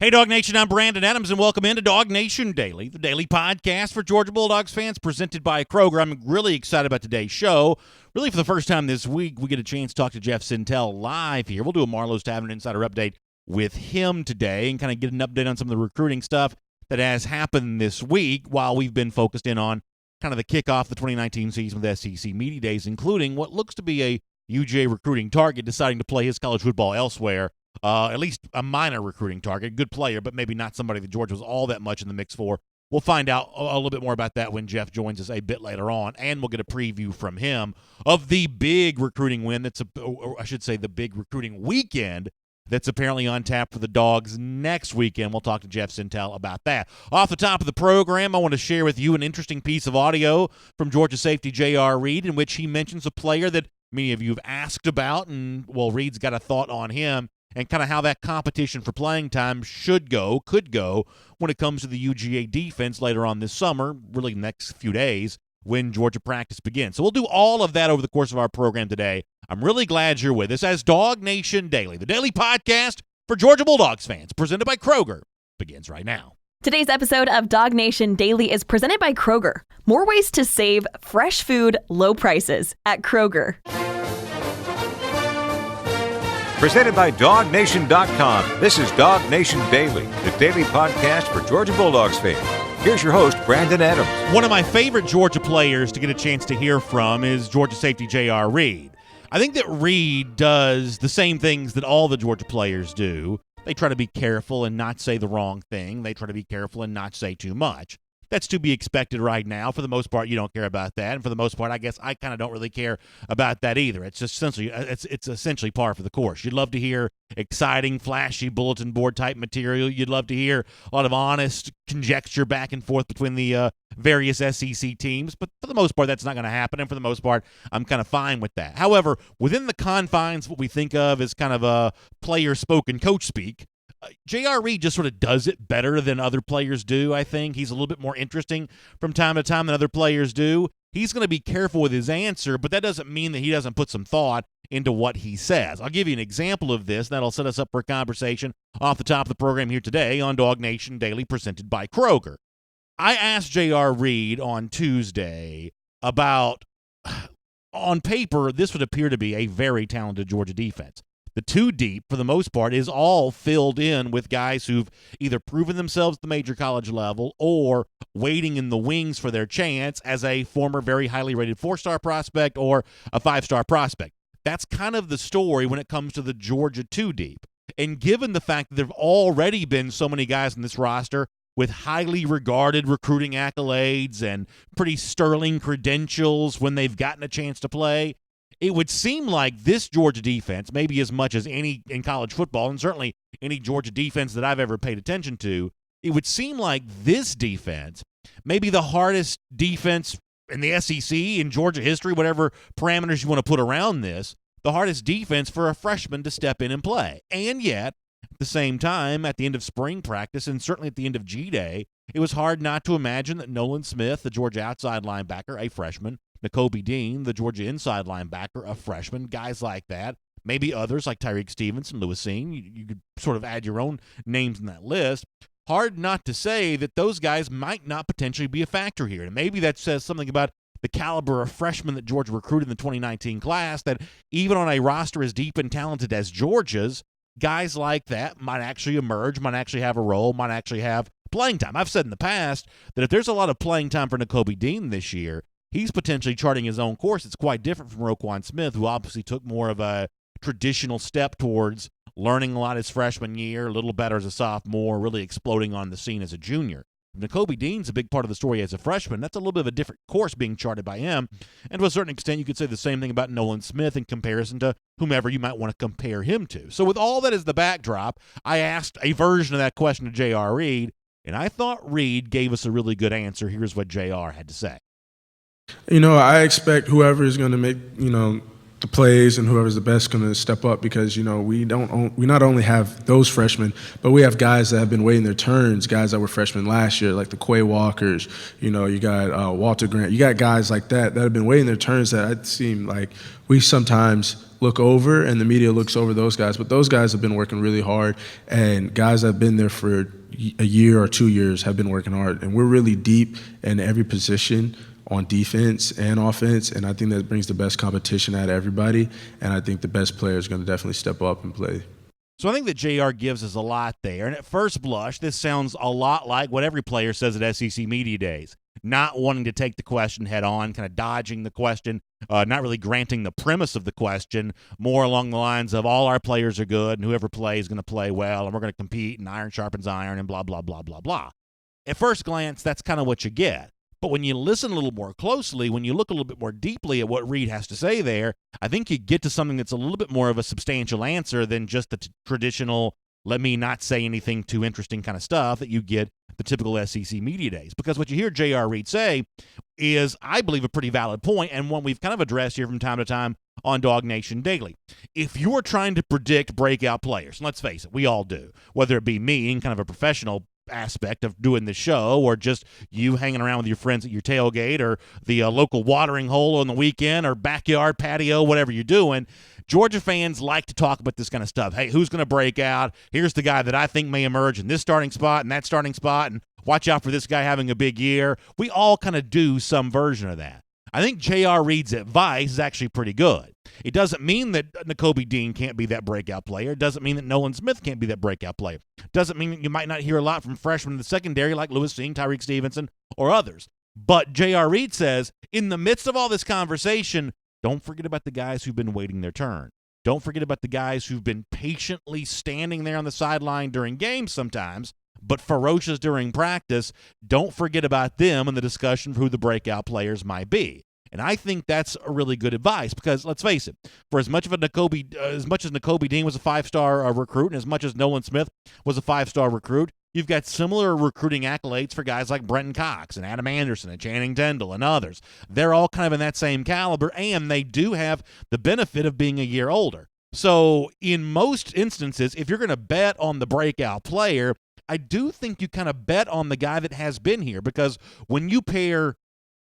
Hey, DawgNation, I'm Brandon Adams, and welcome into DawgNation Daily, the daily podcast for Georgia Bulldogs fans presented by Kroger. I'm really excited about today's show. Really, for the first time this week, we get a chance to talk to Jeff Sentell live here. We'll do a Marlowe's Tavern Insider update with him today and kind of get an update on some of the recruiting stuff that has happened this week while we've been focused in on kind of the kickoff of the 2019 season with SEC Media Days, including what looks to be a UGA recruiting target deciding to play his college football elsewhere. At least a minor recruiting target, good player, but maybe not somebody that Georgia was all that much in the mix for. We'll find out a little bit more about that when Jeff joins us a bit later on, and we'll get a preview from him of the big recruiting win the big recruiting weekend that's apparently on tap for the Dogs next weekend. We'll talk to Jeff Sentell about that. Off the top of the program, I want to share with you an interesting piece of audio from Georgia safety J.R. Reed, in which he mentions a player that many of you have asked about, and, well, Reed's got a thought on him and kind of how that competition for playing time could go when it comes to the UGA defense later on this summer, really the next few days when Georgia practice begins. So we'll do all of that over the course of our program today. I'm really glad you're with us as DawgNation Daily, the daily podcast for Georgia Bulldogs fans, presented by Kroger, begins right now. Today's episode of DawgNation Daily is presented by Kroger. More ways to save fresh food, low prices at Kroger. Presented by DawgNation.com. This is DawgNation Daily, the daily podcast for Georgia Bulldogs fans. Here's your host, Brandon Adams. One of my favorite Georgia players to get a chance to hear from is Georgia safety J.R. Reed. I think that Reed does the same things that all the Georgia players do. They try to be careful and not say the wrong thing. They try to be careful and not say too much. That's to be expected right now. For the most part, you don't care about that. And for the most part, I guess I kind of don't really care about that either. It's just essentially par for the course. You'd love to hear exciting, flashy bulletin board type material. You'd love to hear a lot of honest conjecture back and forth between the various SEC teams. But for the most part, that's not going to happen. And for the most part, I'm kind of fine with that. However, within the confines, what we think of as kind of a player spoken coach speak, J.R. Reed just sort of does it better than other players do, I think. He's a little bit more interesting from time to time than other players do. He's going to be careful with his answer, but that doesn't mean that he doesn't put some thought into what he says. I'll give you an example of this, and that'll set us up for a conversation off the top of the program here today on DawgNation Daily, presented by Kroger. I asked J.R. Reed on Tuesday about, on paper, this would appear to be a very talented Georgia defense. The two deep, for the most part, is all filled in with guys who've either proven themselves at the major college level or waiting in the wings for their chance as a former very highly rated 4-star prospect or a 5-star prospect. That's kind of the story when it comes to the Georgia two deep. And given the fact that there have already been so many guys in this roster with highly regarded recruiting accolades and pretty sterling credentials when they've gotten a chance to play, it would seem like this Georgia defense, maybe as much as any in college football, and certainly any Georgia defense that I've ever paid attention to, it would seem like this defense may be the hardest defense in the SEC, in Georgia history, whatever parameters you want to put around this, the hardest defense for a freshman to step in and play. And yet, at the same time, at the end of spring practice, and certainly at the end of G-Day, it was hard not to imagine that Nolan Smith, the Georgia outside linebacker, a freshman, Nakobe Dean, the Georgia inside linebacker, a freshman, guys like that, maybe others like Tyreek Stevenson, Lewis Seen, you could sort of add your own names in that list. Hard not to say that those guys might not potentially be a factor here. And maybe that says something about the caliber of freshmen that Georgia recruited in the 2019 class, that even on a roster as deep and talented as Georgia's, guys like that might actually emerge, might actually have a role, might actually have playing time. I've said in the past that if there's a lot of playing time for Nakobe Dean this year, he's potentially charting his own course. It's quite different from Roquan Smith, who obviously took more of a traditional step towards learning a lot his freshman year, a little better as a sophomore, really exploding on the scene as a junior. Nakobe Dean's a big part of the story as a freshman. That's a little bit of a different course being charted by him. And to a certain extent, you could say the same thing about Nolan Smith in comparison to whomever you might want to compare him to. So with all that as the backdrop, I asked a version of that question to J.R. Reed, and I thought Reed gave us a really good answer. Here's what J.R. had to say. I expect whoever is going to make, the plays and whoever's the best going to step up because, we not only have those freshmen, but we have guys that have been waiting their turns, guys that were freshmen last year, like the Quay Walkers, you got Walter Grant. You got guys like that have been waiting their turns that it seem like we sometimes look over, and the media looks over those guys. But those guys have been working really hard, and guys that have been there for a year or 2 years have been working hard. And we're really deep in every position on defense and offense, and I think that brings the best competition out of everybody, and I think the best player is going to definitely step up and play. So I think that JR gives us a lot there, and at first blush, this sounds a lot like what every player says at SEC Media Days. Not wanting to take the question head on, kind of dodging the question, not really granting the premise of the question, more along the lines of all our players are good and whoever plays is going to play well and we're going to compete and iron sharpens iron and blah, blah, blah, blah, blah. At first glance, that's kind of what you get. But when you listen a little more closely, when you look a little bit more deeply at what Reed has to say there, I think you get to something that's a little bit more of a substantial answer than just the traditional, let me not say anything too interesting kind of stuff that you get the typical SEC Media Days. Because what you hear J.R. Reed say is, I believe, a pretty valid point, and one we've kind of addressed here from time to time on DawgNation Daily. If you're trying to predict breakout players, and let's face it, we all do, whether it be me in kind of a professional aspect of doing the show or just you hanging around with your friends at your tailgate or the local watering hole on the weekend or backyard patio, whatever you're doing, Georgia fans like to talk about this kind of stuff. Hey, who's going to break out? Here's the guy that I think may emerge in this starting spot and that starting spot, and watch out for this guy having a big year. We all kind of do some version of that. I think J.R. Reed's advice is actually pretty good. It doesn't mean that Nakobe Dean can't be that breakout player. It doesn't mean that Nolan Smith can't be that breakout player. It doesn't mean that you might not hear a lot from freshmen in the secondary like Lewis Singh, Tyreek Stevenson, or others. But J.R. Reed says, in the midst of all this conversation, don't forget about the guys who've been waiting their turn. Don't forget about the guys who've been patiently standing there on the sideline during games sometimes, but ferocious during practice. Don't forget about them in the discussion for who the breakout players might be. And I think that's a really good advice because, let's face it, for as much as Nakobe Dean was a five-star recruit and as much as Nolan Smith was a five-star recruit, you've got similar recruiting accolades for guys like Brenton Cox and Adam Anderson and Channing Tindall and others. They're all kind of in that same caliber, and they do have the benefit of being a year older. So in most instances, if you're going to bet on the breakout player, I do think you kind of bet on the guy that has been here because when you pair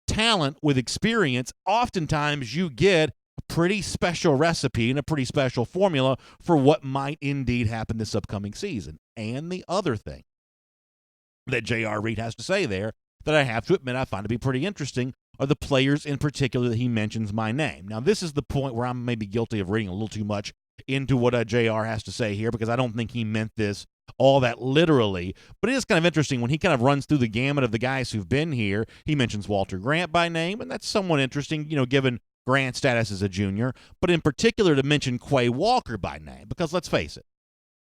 talent with experience, oftentimes you get a pretty special recipe and a pretty special formula for what might indeed happen this upcoming season. And the other thing that J.R. Reed has to say there that I have to admit I find to be pretty interesting are the players in particular that he mentions my name. Now, this is the point where I'm maybe guilty of reading a little too much into what J.R. has to say here because I don't think he meant this all that literally, but it is kind of interesting when he kind of runs through the gamut of the guys who've been here. He mentions Walter Grant by name, and that's somewhat interesting, given Grant's status as a junior, but in particular to mention Quay Walker by name, because let's face it,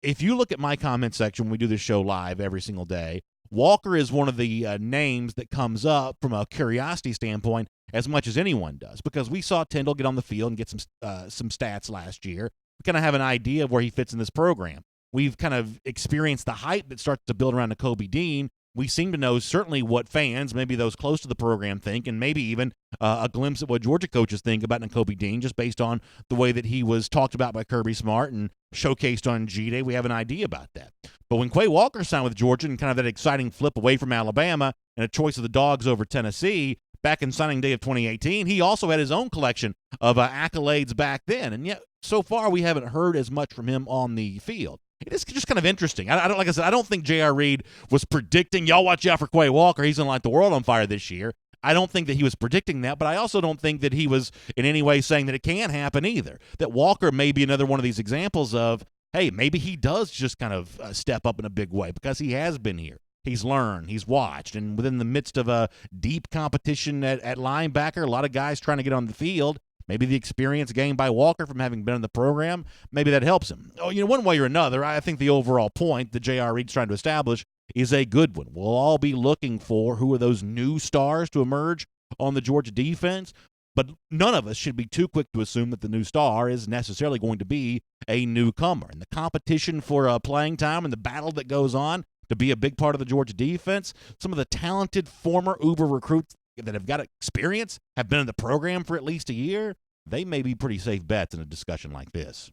if you look at my comment section when we do this show live every single day, Walker is one of the names that comes up from a curiosity standpoint as much as anyone does, because we saw Tindall get on the field and get some stats last year. We kind of have an idea of where he fits in this program. We've kind of experienced the hype that starts to build around Nakobe Dean. We seem to know certainly what fans, maybe those close to the program, think, and maybe even a glimpse at what Georgia coaches think about Nakobe Dean, just based on the way that he was talked about by Kirby Smart and showcased on G-Day. We have an idea about that. But when Quay Walker signed with Georgia and kind of that exciting flip away from Alabama and a choice of the Dogs over Tennessee back in signing day of 2018, he also had his own collection of accolades back then. And yet, so far, we haven't heard as much from him on the field. It is just kind of interesting. I don't, like I said, I don't think J.R. Reed was predicting, y'all watch out for Quay Walker, he's going to light the world on fire this year. I don't think that he was predicting that, but I also don't think that he was in any way saying that it can't happen either. That Walker may be another one of these examples of, hey, maybe he does just kind of step up in a big way because he has been here. He's learned, he's watched, and within the midst of a deep competition at linebacker, a lot of guys trying to get on the field, maybe the experience gained by Walker from having been in the program, maybe that helps him. One way or another, I think the overall point that J.R. Reed's trying to establish is a good one. We'll all be looking for who are those new stars to emerge on the Georgia defense, but none of us should be too quick to assume that the new star is necessarily going to be a newcomer. And the competition for playing time and the battle that goes on to be a big part of the Georgia defense, some of the talented former Uber recruits that have got experience, have been in the program for at least a year, they may be pretty safe bets in a discussion like this.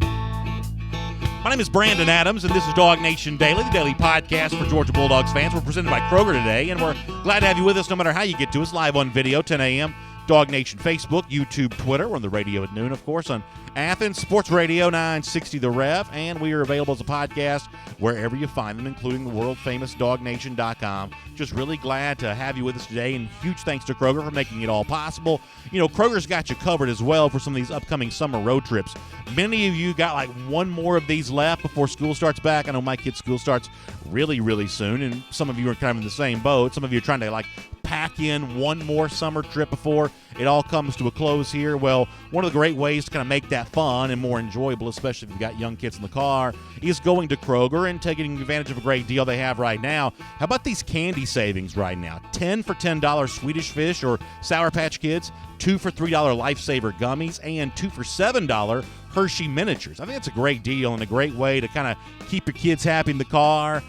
My name is Brandon Adams, and this is DawgNation Daily, the daily podcast for Georgia Bulldogs fans. We're presented by Kroger today, and we're glad to have you with us no matter how you get to us, live on video, 10 a.m., Dog Nation Facebook, YouTube, Twitter. We're on the radio at noon, of course, on Athens Sports Radio 960 The Rev, and we are available as a podcast wherever you find them, including the world-famous DawgNation.com. Just really glad to have you with us today, and huge thanks to Kroger for making it all possible. You know, Kroger's got you covered as well for some of these upcoming summer road trips. Many of you got like one more of these left before school starts back. I know my kids' school starts really, really soon, and some of you are kind of in the same boat. Some of you are trying to like pack in one more summer trip before it all comes to a close here. Well, one of the great ways to kind of make that fun and more enjoyable, especially if you've got young kids in the car, is going to Kroger and taking advantage of a great deal they have right now. How about these candy savings right now? 10 for $10 Swedish Fish or Sour Patch Kids, 2 for $3 Lifesaver Gummies, and 2 for $7 Hershey Miniatures. I think it's a great deal and a great way to kind of keep your kids happy in the car.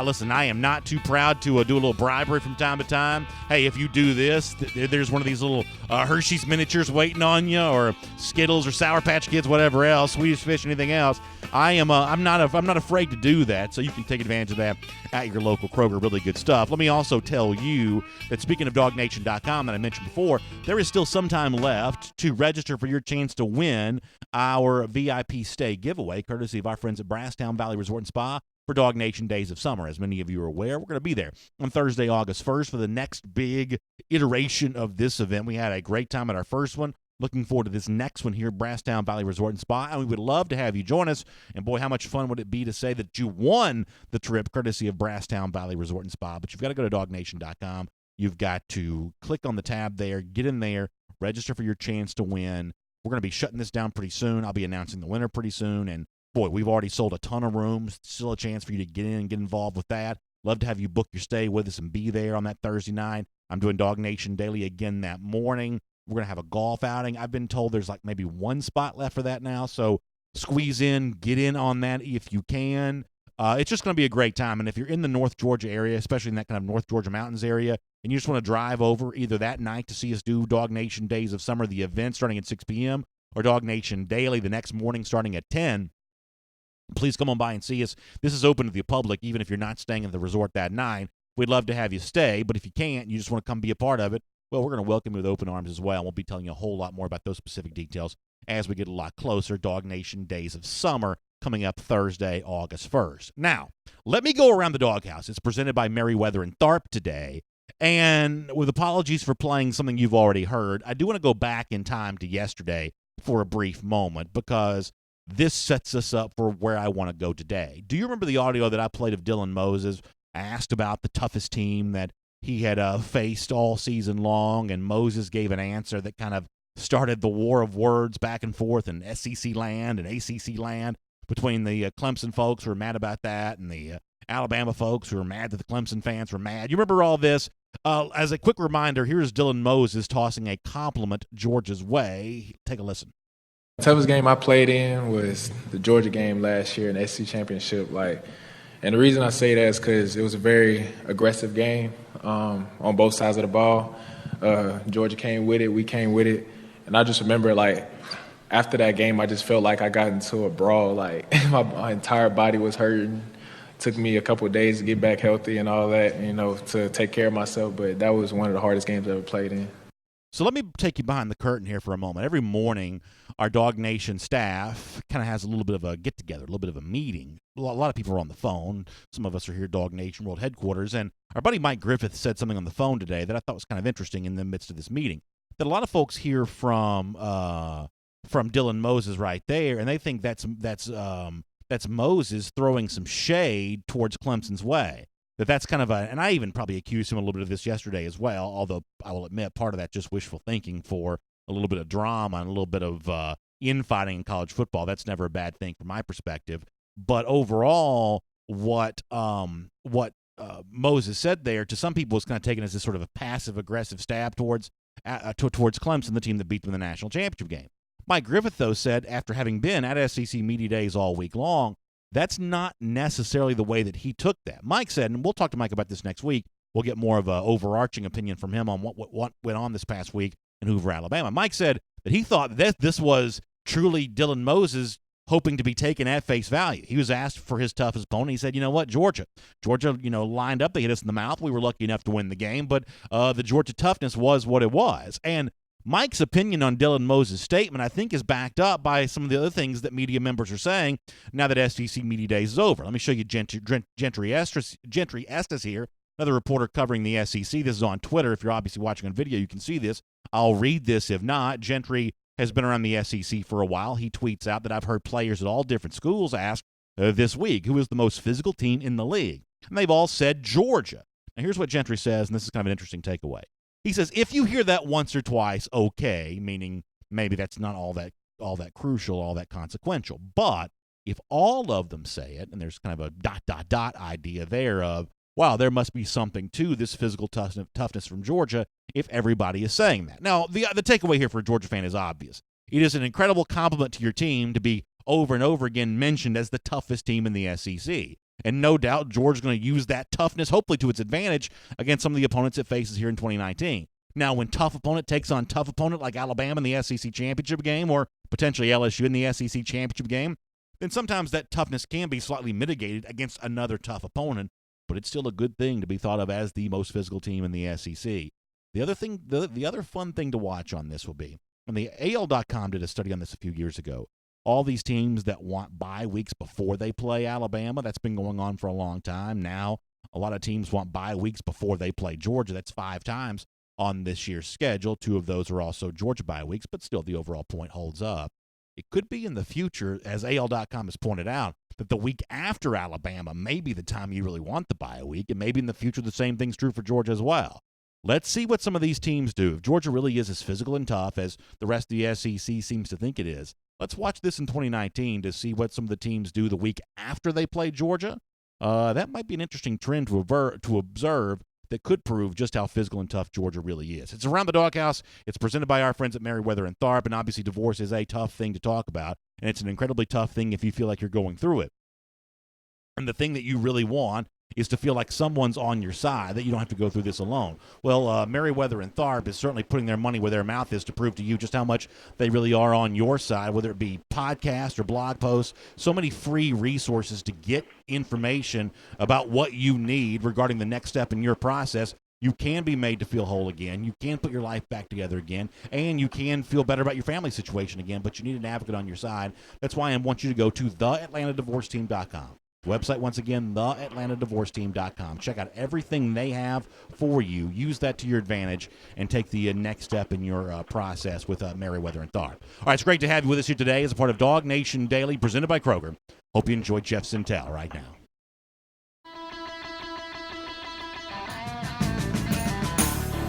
Listen, I am not too proud to do a little bribery from time to time. Hey, if you do this, there's one of these little Hershey's miniatures waiting on you, or Skittles or Sour Patch Kids, whatever else, Swedish Fish, anything else. I'm not afraid to do that, so you can take advantage of that at your local Kroger. Really good stuff. Let me also tell you that, speaking of DawgNation.com that I mentioned before, there is still some time left to register for your chance to win our VIP stay giveaway, courtesy of our friends at Brasstown Valley Resort and Spa, for Dog Nation Days of Summer. As many of you are aware, we're going to be there on Thursday, August 1st for the next big iteration of this event. We had a great time at our first one. Looking forward to this next one here at Brasstown Valley Resort and Spa, and we would love to have you join us. And boy, how much fun would it be to say that you won the trip courtesy of Brasstown Valley Resort and Spa. But you've got to go to DawgNation.com. You've got to click on the tab there, get in there, register for your chance to win. We're going to be shutting this down pretty soon. I'll be announcing the winner pretty soon, and boy, we've already sold a ton of rooms. Still a chance for you to get in and get involved with that. Love to have you book your stay with us and be there on that Thursday night. I'm doing Dog Nation Daily again that morning. We're going to have a golf outing. I've been told there's like maybe one spot left for that now, so squeeze in, get in on that if you can. It's just going to be a great time, and if you're in the North Georgia area, especially in that kind of North Georgia mountains area, and you just want to drive over either that night to see us do Dog Nation Days of Summer, the event starting at 6 p.m., or Dog Nation Daily the next morning starting at 10, please come on by and see us. This is open to the public, even if you're not staying at the resort that night. We'd love to have you stay, but if you can't, you just want to come be a part of it, well, we're going to welcome you with open arms as well. We'll be telling you a whole lot more about those specific details as we get a lot closer. Dog Nation Days of Summer coming up Thursday, August 1st. Now, let me go around the doghouse. It's presented by Merriweather and Tharp today. And with apologies for playing something you've already heard, I do want to go back in time to yesterday for a brief moment, because this sets us up for where I want to go today. Do you remember the audio that I played of Dylan Moses asked about the toughest team that he had faced all season long, and Moses gave an answer that kind of started the war of words back and forth in SEC land and ACC land between the Clemson folks who were mad about that and the Alabama folks who were mad that the Clemson fans were mad? You remember all this? As a quick reminder, here's Dylan Moses tossing a compliment Georgia's way. Take a listen. The toughest game I played in was the Georgia game last year in the SEC championship. And the reason I say that is because it was a very aggressive game on both sides of the ball. Georgia came with it, we came with it, and I just remember after that game, I just felt like I got into a brawl. My entire body was hurting. It took me a couple of days to get back healthy and all that, to take care of myself. But that was one of the hardest games I ever played in. So let me take you behind the curtain here for a moment. Every morning, our Dog Nation staff kind of has a little bit of a get-together, a little bit of a meeting. A lot of people are on the phone. Some of us are here at Dog Nation World Headquarters. And our buddy Mike Griffith said something on the phone today that I thought was kind of interesting in the midst of this meeting, that a lot of folks hear from Dylan Moses right there, and they think that's Moses throwing some shade towards Clemson's way. That's kind of and I even probably accused him a little bit of this yesterday as well, although I will admit part of that just wishful thinking for a little bit of drama and a little bit of infighting in college football. That's never a bad thing from my perspective. But overall, what Moses said there to some people was kind of taken as this sort of a passive-aggressive stab towards Clemson, the team that beat them in the national championship game. Mike Griffith, though, said after having been at SEC Media Days all week long, that's not necessarily the way that he took that. Mike said, and we'll talk to Mike about this next week, we'll get more of an overarching opinion from him on what went on this past week in Hoover, Alabama. Mike said that he thought that this was truly Dylan Moses hoping to be taken at face value. He was asked for his toughest opponent. He said, you know what, Georgia, lined up. They hit us in the mouth. We were lucky enough to win the game, but the Georgia toughness was what it was. And Mike's opinion on Dylan Moses' statement, I think, is backed up by some of the other things that media members are saying now that SEC Media Days is over. Let me show you Gentry Estes here, another reporter covering the SEC. This is on Twitter. If you're obviously watching on video, you can see this. I'll read this if not. Gentry has been around the SEC for a while. He tweets out that I've heard players at all different schools ask this week who is the most physical team in the league. And they've all said Georgia. Now, here's what Gentry says, and this is kind of an interesting takeaway. He says, if you hear that once or twice, okay, meaning maybe that's not all that crucial, all that consequential. But if all of them say it, and there's kind of a ... idea there of, wow, there must be something to this physical toughness from Georgia if everybody is saying that. Now, the takeaway here for a Georgia fan is obvious. It is an incredible compliment to your team to be over and over again mentioned as the toughest team in the SEC. And no doubt Georgia's going to use that toughness, hopefully to its advantage, against some of the opponents it faces here in 2019. Now, when tough opponent takes on tough opponent like Alabama in the SEC championship game or potentially LSU in the SEC championship game, then sometimes that toughness can be slightly mitigated against another tough opponent, but it's still a good thing to be thought of as the most physical team in the SEC. The other fun thing to watch on this will be, and the AL.com did a study on this a few years ago, all these teams that want bye weeks before they play Alabama, that's been going on for a long time. Now, a lot of teams want bye weeks before they play Georgia. That's 5 times on this year's schedule. 2 of those are also Georgia bye weeks, but still the overall point holds up. It could be in the future, as AL.com has pointed out, that the week after Alabama may be the time you really want the bye week, and maybe in the future the same thing's true for Georgia as well. Let's see what some of these teams do. If Georgia really is as physical and tough as the rest of the SEC seems to think it is, let's watch this in 2019 to see what some of the teams do the week after they play Georgia. That might be an interesting trend to observe that could prove just how physical and tough Georgia really is. It's Around the Dawghouse. It's presented by our friends at Merriweather and Tharp, and obviously divorce is a tough thing to talk about, and it's an incredibly tough thing if you feel like you're going through it. And the thing that you really want is to feel like someone's on your side, that you don't have to go through this alone. Well, Merriweather and Tharp is certainly putting their money where their mouth is to prove to you just how much they really are on your side, whether it be podcasts or blog posts. So many free resources to get information about what you need regarding the next step in your process. You can be made to feel whole again. You can put your life back together again, and you can feel better about your family situation again, but you need an advocate on your side. That's why I want you to go to theatlantadivorceteam.com. Website, once again, theatlantadivorceteam.com. Check out everything they have for you. Use that to your advantage and take the next step in your process with Merriweather and Tharp. All right, it's great to have you with us here today as a part of DawgNation Daily, presented by Kroger. Hope you enjoy Jeff Sintel right now.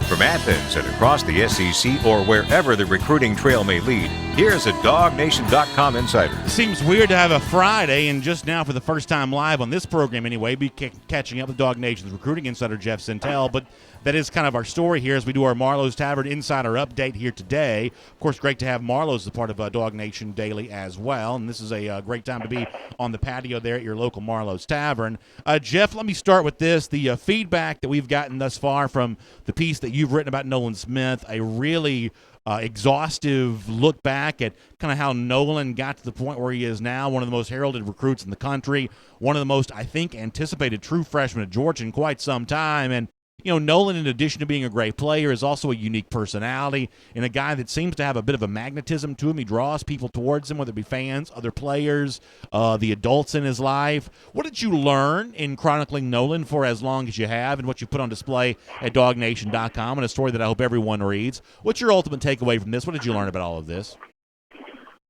From Athens and across the SEC or wherever the recruiting trail may lead, here's a DawgNation.com insider. Seems weird to have a Friday and just now for the first time live on this program anyway, be catching up with DawgNation's recruiting insider Jeff Sintel, but that is kind of our story here as we do our Marlowe's Tavern Insider Update here today. Of course, great to have Marlowe's as a part of DawgNation Daily as well, and this is a great time to be on the patio there at your local Marlowe's Tavern. Jeff, let me start with this. The feedback that we've gotten thus far from the piece that you've written about Nolan Smith, a really exhaustive look back at kind of how Nolan got to the point where he is now, one of the most heralded recruits in the country, one of the most, I think, anticipated true freshmen at Georgia in quite some time. And you know, Nolan, in addition to being a great player, is also a unique personality and a guy that seems to have a bit of a magnetism to him. He draws people towards him, whether it be fans, other players, the adults in his life. What did you learn in chronicling Nolan for as long as you have and what you put on display at DawgNation.com, and a story that I hope everyone reads? What's your ultimate takeaway from this? What did you learn about all of this?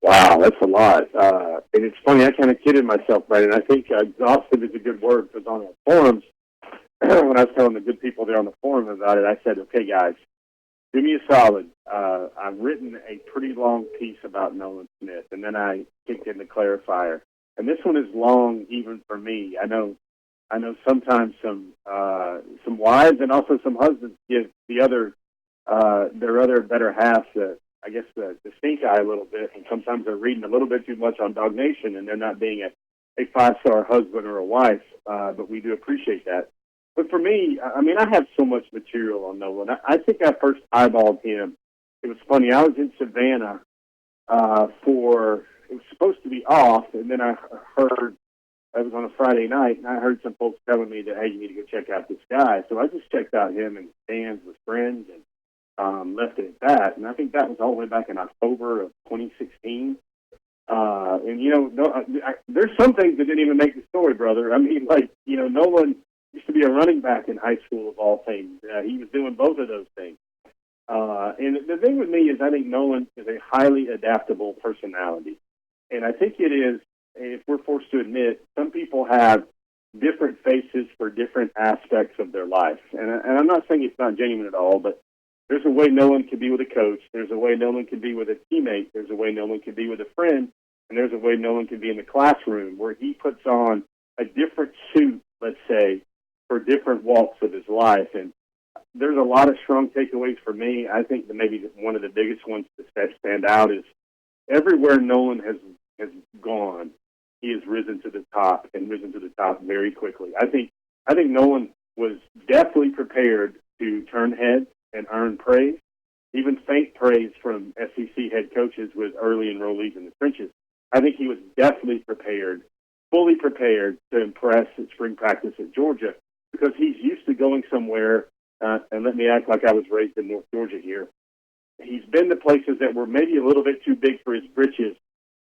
Wow, that's a lot. And it's funny, I kind of kidded myself, right? And I think exhaustive is a good word because on our forums, when I was telling the good people there on the forum about it, I said, okay, guys, do me a solid. I've written a pretty long piece about Nolan Smith, and then I kicked in the clarifier. And this one is long even for me. I know sometimes some wives and also some husbands give their other better half the stink eye a little bit, and sometimes they're reading a little bit too much on DawgNation, and they're not being a 5-star husband or a wife, but we do appreciate that. But for me, I mean, I have so much material on Nolan. I think I first eyeballed him. It was funny. I was in Savannah it was supposed to be off, and then I heard, it was on a Friday night, and I heard some folks telling me that, hey, you need to go check out this guy. So I just checked out him and stands with friends, and left it at that. And I think that was all the way back in October of 2016. And, there's some things that didn't even make the story, brother. I mean, Nolan used to be a running back in high school of all things. He was doing both of those things. And the thing with me is I think Nolan is a highly adaptable personality. And I think it is, if we're forced to admit, some people have different faces for different aspects of their life. And I'm not saying it's not genuine at all, but there's a way Nolan can be with a coach. There's a way Nolan can be with a teammate. There's a way Nolan can be with a friend. And there's a way Nolan can be in the classroom where he puts on a different suit, let's say, for different walks of his life. And there's a lot of strong takeaways for me. I think that maybe one of the biggest ones that stand out is everywhere Nolan has gone, he has risen to the top and risen to the top very quickly. I think Nolan was definitely prepared to turn heads and earn praise, even faint praise from SEC head coaches with early enrollees in the trenches. I think he was definitely prepared, fully prepared to impress at spring practice at Georgia because he's used to going somewhere, and let me act like I was raised in North Georgia here. He's been to places that were maybe a little bit too big for his britches,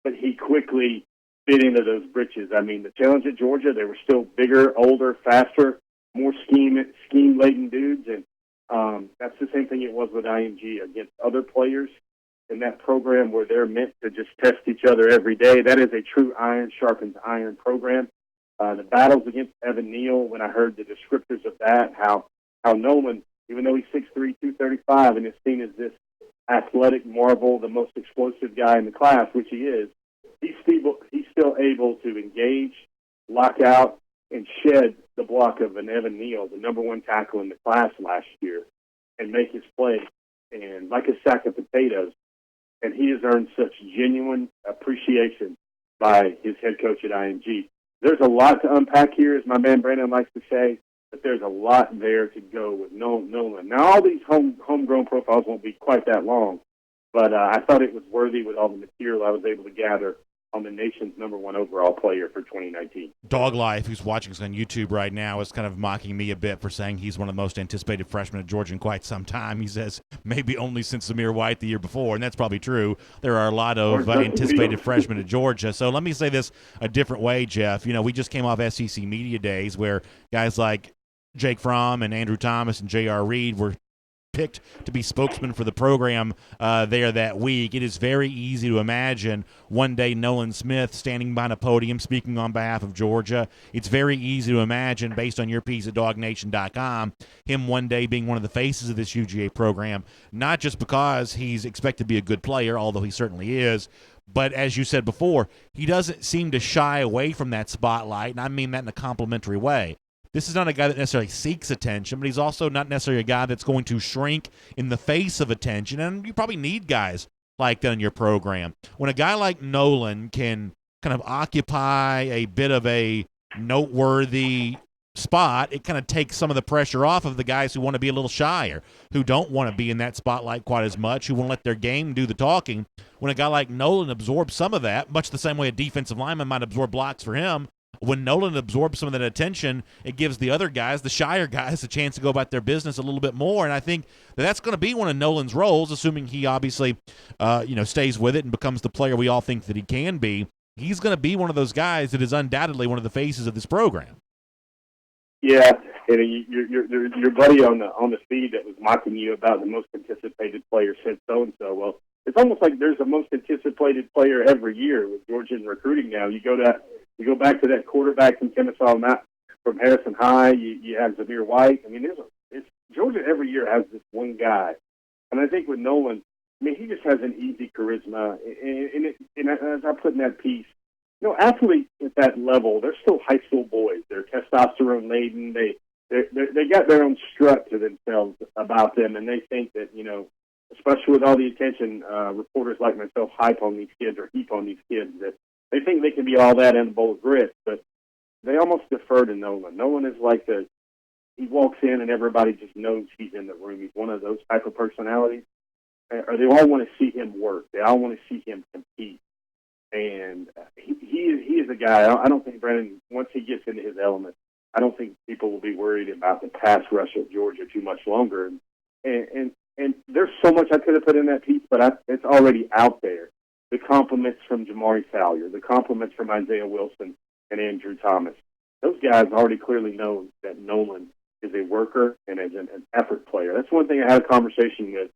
but he quickly fit into those britches. I mean, the challenge at Georgia, they were still bigger, older, faster, more scheme-laden dudes, and that's the same thing it was with IMG against other players in that program where they're meant to just test each other every day. That is a true iron sharpens iron program. The battles against Evan Neal, when I heard the descriptors of that, how Nolan, even though he's 6'3", 235, and is seen as this athletic marvel, the most explosive guy in the class, which he is, he's still able to engage, lock out, and shed the block of an Evan Neal, the number one tackle in the class last year, and make his play, and like a sack of potatoes. And he has earned such genuine appreciation by his head coach at IMG. There's a lot to unpack here, as my man Brandon likes to say, but there's a lot there to go with Nolan. Now, all these homegrown profiles won't be quite that long, but I thought it was worthy with all the material I was able to gather on the nation's number one overall player for 2019. Dog Life, who's watching us on YouTube right now, is kind of mocking me a bit for saying he's one of the most anticipated freshmen at Georgia in quite some time. He says maybe only since Zamir White the year before, and that's probably true. There are a lot of anticipated freshmen at Georgia. So let me say this a different way, Jeff. We just came off SEC Media Days where guys like Jake Fromm and Andrew Thomas and J.R. Reed were picked to be spokesman for the program there that week. It is very easy to imagine one day Nolan Smith standing behind a podium speaking on behalf of Georgia. It's very easy to imagine, based on your piece at DawgNation.com, him one day being one of the faces of this UGA program, not just because he's expected to be a good player, although he certainly is, but as you said before, he doesn't seem to shy away from that spotlight, and I mean that in a complimentary way. This is not a guy that necessarily seeks attention, but he's also not necessarily a guy that's going to shrink in the face of attention, and you probably need guys like that in your program. When a guy like Nolan can kind of occupy a bit of a noteworthy spot, it kind of takes some of the pressure off of the guys who want to be a little shyer, who don't want to be in that spotlight quite as much, who want to let their game do the talking. When a guy like Nolan absorbs some of that, much the same way a defensive lineman might absorb blocks for him, when Nolan absorbs some of that attention, it gives the other guys, the shyer guys, a chance to go about their business a little bit more. And I think that's going to be one of Nolan's roles, assuming he obviously, stays with it and becomes the player we all think that he can be. He's going to be one of those guys that is undoubtedly one of the faces of this program. Yeah, and your buddy on the feed that was mocking you about the most anticipated player said so and so. Well, it's almost like there's a most anticipated player every year with Georgia in recruiting now. You go back to that quarterback from Kennesaw Mountain, from Harrison High. You have Zamir White. I mean, Georgia every year has this one guy, and I think with Nolan, he just has an easy charisma. And as I put in that piece, athletes at that level, they're still high school boys. They're testosterone laden. They got their own strut to themselves about them, and they think that especially with all the attention reporters like myself hype on these kids or heap on these kids, that they think they can be all that in a bowl of grits, but they almost defer to Nolan. Nolan is like he walks in and everybody just knows he's in the room. He's one of those type of personalities. Or they all want to see him work. They all want to see him compete. And he is a guy, I don't think, Brandon, once he gets into his element, I don't think people will be worried about the pass rush of Georgia too much longer. And and there's so much I could have put in that piece, but it's already out there. The compliments from Jamari Salyer, the compliments from Isaiah Wilson and Andrew Thomas. Those guys already clearly know that Nolan is a worker and is an effort player. That's one thing I had a conversation with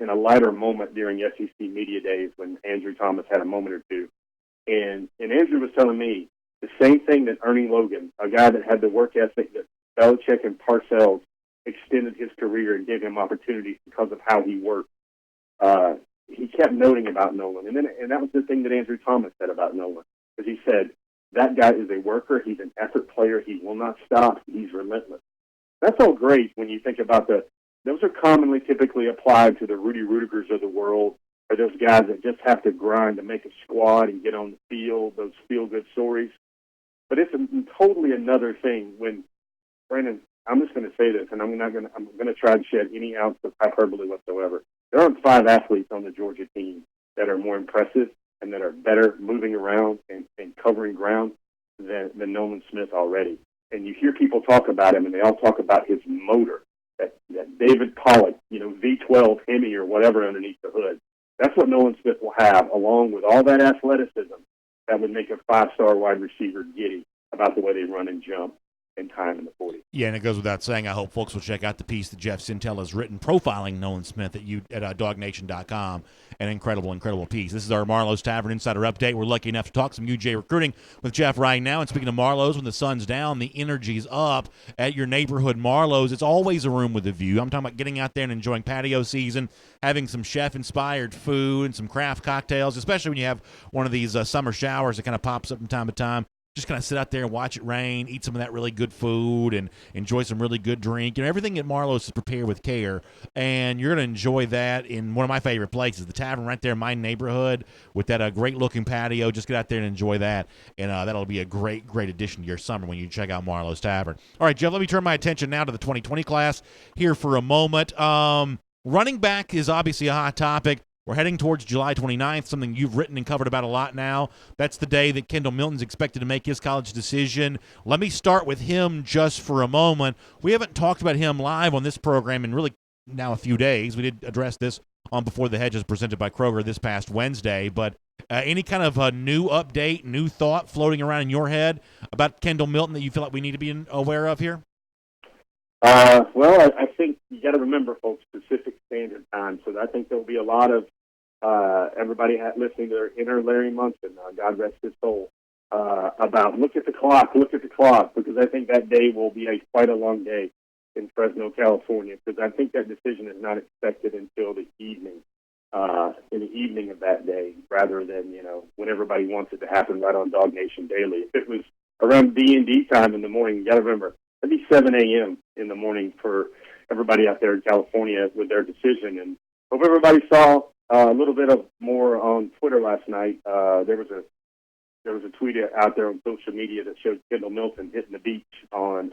in a lighter moment during SEC Media Days when Andrew Thomas had a moment or two. And Andrew was telling me the same thing that Ernie Logan, a guy that had the work ethic that Belichick and Parcells extended his career and gave him opportunities because of how he worked. He kept noting about Nolan. And that was the thing that Andrew Thomas said about Nolan, because he said, that guy is a worker. He's an effort player. He will not stop. He's relentless. That's all great when you think about those are commonly typically applied to the Rudy Rudigers of the world, or those guys that just have to grind to make a squad and get on the field, those feel-good stories. But it's totally another thing when, Brandon, I'm just going to say this, and I'm going to try and shed any ounce of hyperbole whatsoever. There aren't 5 athletes on the Georgia team that are more impressive and that are better moving around and covering ground than Nolan Smith already. And you hear people talk about him, and they all talk about his motor, that David Pollock, V12 Hemi or whatever underneath the hood. That's what Nolan Smith will have, along with all that athleticism that would make a 5-star wide receiver giddy about the way they run and jump and time in the 40. Yeah, and it goes without saying, I hope folks will check out the piece that Jeff Sintel has written profiling Nolan Smith at DawgNation.com. An incredible piece. This is our Marlowe's Tavern Insider Update. We're lucky enough to talk some UJ recruiting with Jeff right now. And speaking of Marlowe's, when the sun's down, the energy's up at your neighborhood Marlowe's. It's always a room with a view. I'm talking about getting out there and enjoying patio season, having some chef-inspired food and some craft cocktails, especially when you have one of these summer showers that kind of pops up from time to time. Just kind of sit out there and watch it rain, eat some of that really good food, and enjoy some really good drink. Everything at Marlowe's is prepared with care, and you're going to enjoy that in one of my favorite places, the tavern right there in my neighborhood with that great-looking patio. Just get out there and enjoy that, and that'll be a great addition to your summer when you check out Marlowe's Tavern. All right, Jeff, let me turn my attention now to the 2020 class here for a moment. Running back is obviously a hot topic. We're heading towards July 29th, something you've written and covered about a lot now. That's the day that Kendall Milton's expected to make his college decision. Let me start with him just for a moment. We haven't talked about him live on this program in really now a few days. We did address this on Before the Hedges presented by Kroger this past Wednesday. But any kind of a new update, new thought floating around in your head about Kendall Milton that you feel like we need to be aware of here? Well, I think you got to remember, folks, Pacific Standard Time. So I think there'll be a lot of everybody listening to their inner Larry Munson, God rest his soul, about look at the clock, because I think that day will be quite a long day in Fresno, California, because I think that decision is not expected until the evening, in the evening of that day, rather than, when everybody wants it to happen right on DawgNation Daily. If it was around D&D time in the morning, you got to remember, it'd be 7 a.m. in the morning for everybody out there in California with their decision. And hope everybody saw a little bit of more on Twitter last night. There was a tweet out there on social media that showed Kendall Milton hitting the beach during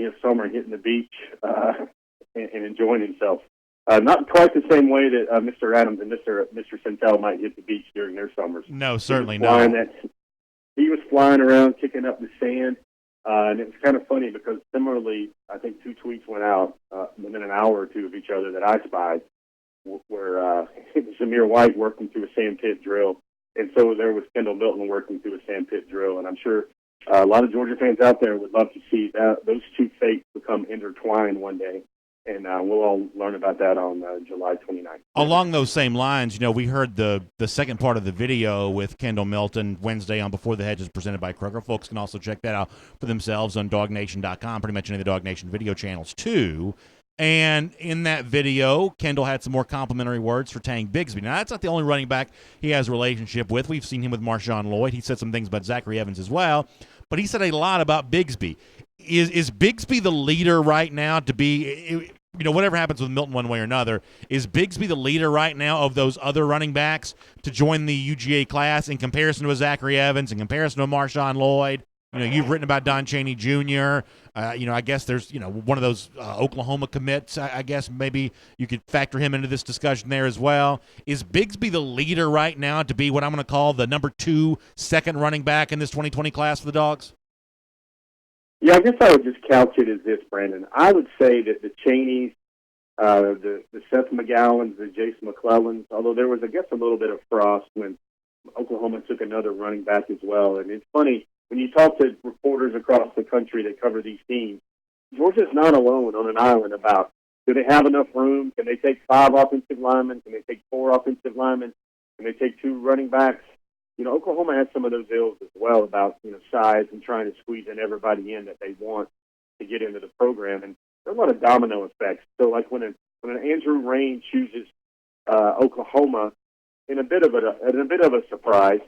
his summer, hitting the beach and enjoying himself. Not quite the same way that Mr. Adams and Mr. Centel might hit the beach during their summers. No, certainly not. He was flying around, kicking up the sand. And it was kind of funny because similarly, I think 2 tweets went out within an hour or two of each other that I spied, where Zamir White working through a sandpit drill, and so there was Kendall Milton working through a sandpit drill. And I'm sure a lot of Georgia fans out there would love to see those two fates become intertwined one day. And we'll all learn about that on July 29th. Along those same lines, we heard the second part of the video with Kendall Milton Wednesday on Before the Hedges presented by Kroger. Folks can also check that out for themselves on DawgNation.com, pretty much any of the DawgNation video channels too. And in that video, Kendall had some more complimentary words for Tank Bigsby. Now, that's not the only running back he has a relationship with. We've seen him with Marshawn Lloyd. He said some things about Zachary Evans as well. But he said a lot about Bigsby. Is Bigsby the leader right now to be, whatever happens with Milton one way or another, is Bigsby the leader right now of those other running backs to join the UGA class in comparison to Zachary Evans, in comparison to Marshawn Lloyd? You've written about Don Chaney Jr. I guess there's, one of those Oklahoma commits. I guess maybe you could factor him into this discussion there as well. Is Bigsby the leader right now to be what I'm going to call the number 2 second running back in this 2020 class for the Dogs? Yeah, I guess I would just couch it as this, Brandon. I would say that the Cheneys the Seth McGowans, the Jace McClellans, although there was, I guess, a little bit of frost when Oklahoma took another running back as well. And it's funny, when you talk to reporters across the country that cover these teams, Georgia's not alone on an island about, do they have enough room? Can they take 5 offensive linemen? Can they take 4 offensive linemen? Can they take 2 running backs? Oklahoma has some of those ills as well about, size and trying to squeeze in everybody in that they want to get into the program. And there are a lot of domino effects. So, like when an Andrew Rain chooses Oklahoma in a bit of a surprise,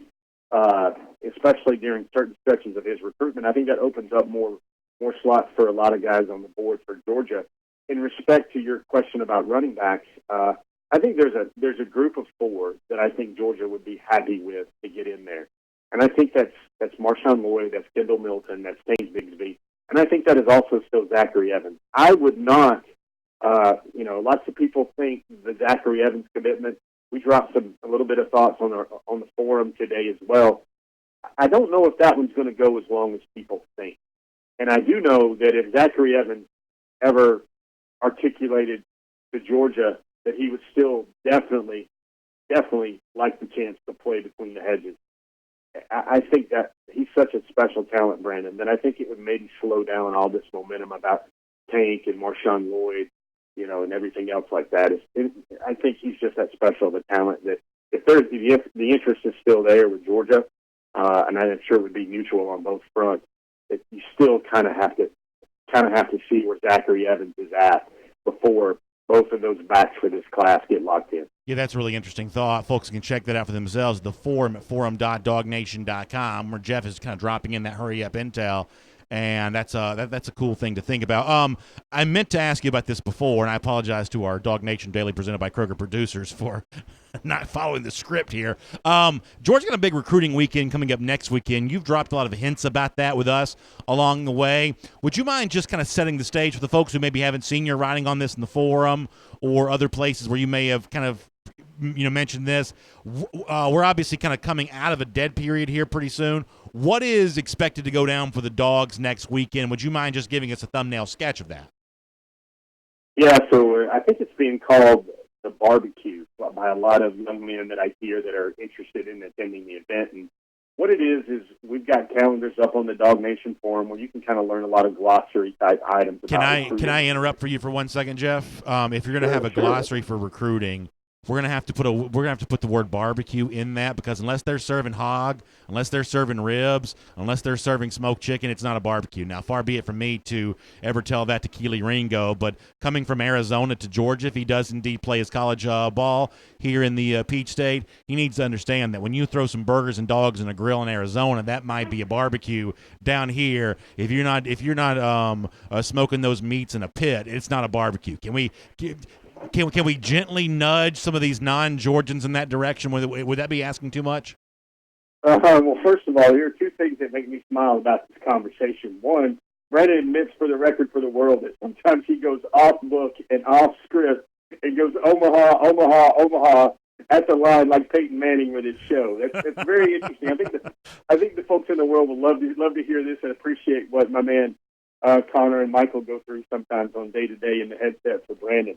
especially during certain stretches of his recruitment, I think that opens up more slots for a lot of guys on the board for Georgia. In respect to your question about running backs, I think there's a group of 4 that I think Georgia would be happy with to get in there, and I think that's Marshawn Lloyd, that's Kendall Milton, that's James Bigsby, and I think that is also still Zachary Evans. I would not, lots of people think the Zachary Evans commitment. We dropped a little bit of thoughts on the forum today as well. I don't know if that one's going to go as long as people think, and I do know that if Zachary Evans ever articulated to Georgia that he would still definitely like the chance to play between the hedges. I think that he's such a special talent, Brandon, that I think it would maybe slow down all this momentum about Tank and Marshawn Lloyd, and everything else like that. I think he's just that special of a talent that if the interest is still there with Georgia, and I'm sure it would be mutual on both fronts, that you still kind of have to see where Zachary Evans is at before both of those backs for this class get locked in. Yeah, that's a really interesting thought. Folks can check that out for themselves. The forum at forum.dawgnation.com, where Jeff is kind of dropping in that hurry-up intel, and that's a cool thing to think about. I meant to ask you about this before, and I apologize to our DawgNation Daily presented by Kroger producers for not following the script here. Georgia's got a big recruiting weekend coming up next weekend. You've dropped a lot of hints about that with us along the way. Would you mind just kind of setting the stage for the folks who maybe haven't seen your writing on this in the forum or other places where you may have kind of mentioned this? We're obviously kind of coming out of a dead period here pretty soon. What is expected to go down for the Dogs next weekend? Would you mind just giving us a thumbnail sketch of that? Yeah, so I think it's being called the barbecue by a lot of young men that I hear that are interested in attending the event. And what it is we've got calendars up on the DawgNation forum where you can kind of learn a lot of glossary-type items. Can I interrupt for you for 1 second, Jeff? If you're going to have a glossary for recruiting, we're gonna have to put the word barbecue in that, because unless they're serving hog, unless they're serving ribs, unless they're serving smoked chicken, it's not a barbecue. Now, far be it from me to ever tell that to Keely Ringo, but coming from Arizona to Georgia, if he does indeed play his college ball here in the Peach State, he needs to understand that when you throw some burgers and dogs in a grill in Arizona, that might be a barbecue. Down here, if you're not smoking those meats in a pit, it's not a barbecue. Can we gently nudge some of these non-Georgians in that direction? Would that be asking too much? Well, first of all, there are 2 things that make me smile about this conversation. One, Brandon admits for the record for the world that sometimes he goes off book and off script and goes Omaha, Omaha, Omaha at the line like Peyton Manning with his show. That's very interesting. I think the folks in the world will love to hear this and appreciate what my man Connor and Michael go through sometimes on day-to-day in the headset for Brandon.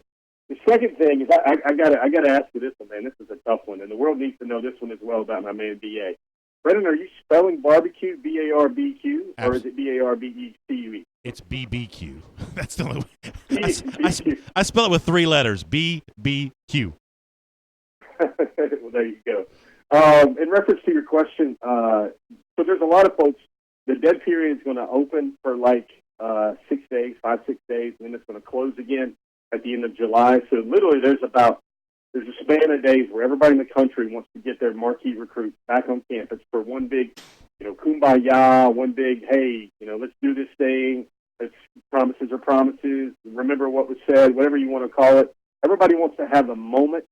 The second thing is I gotta ask you this one, man. This is a tough one, and the world needs to know this one as well about my man B.A. Brendan, are you spelling barbecue B-A-R-B-Q, or is it B-A-R-B-E-C-U-E? It's B-B-Q. That's the only way. I spell it with 3 letters, B-B-Q. Well, there you go. In reference to your question, so there's a lot of folks, the dead period is going to open for 6 days, 5-6 days, and then it's going to close again at the end of July. So literally there's a span of days where everybody in the country wants to get their marquee recruits back on campus for one big, kumbaya, one big, hey, let's do this thing. Promises are promises. Remember what was said, whatever you want to call it. Everybody wants to have a moment,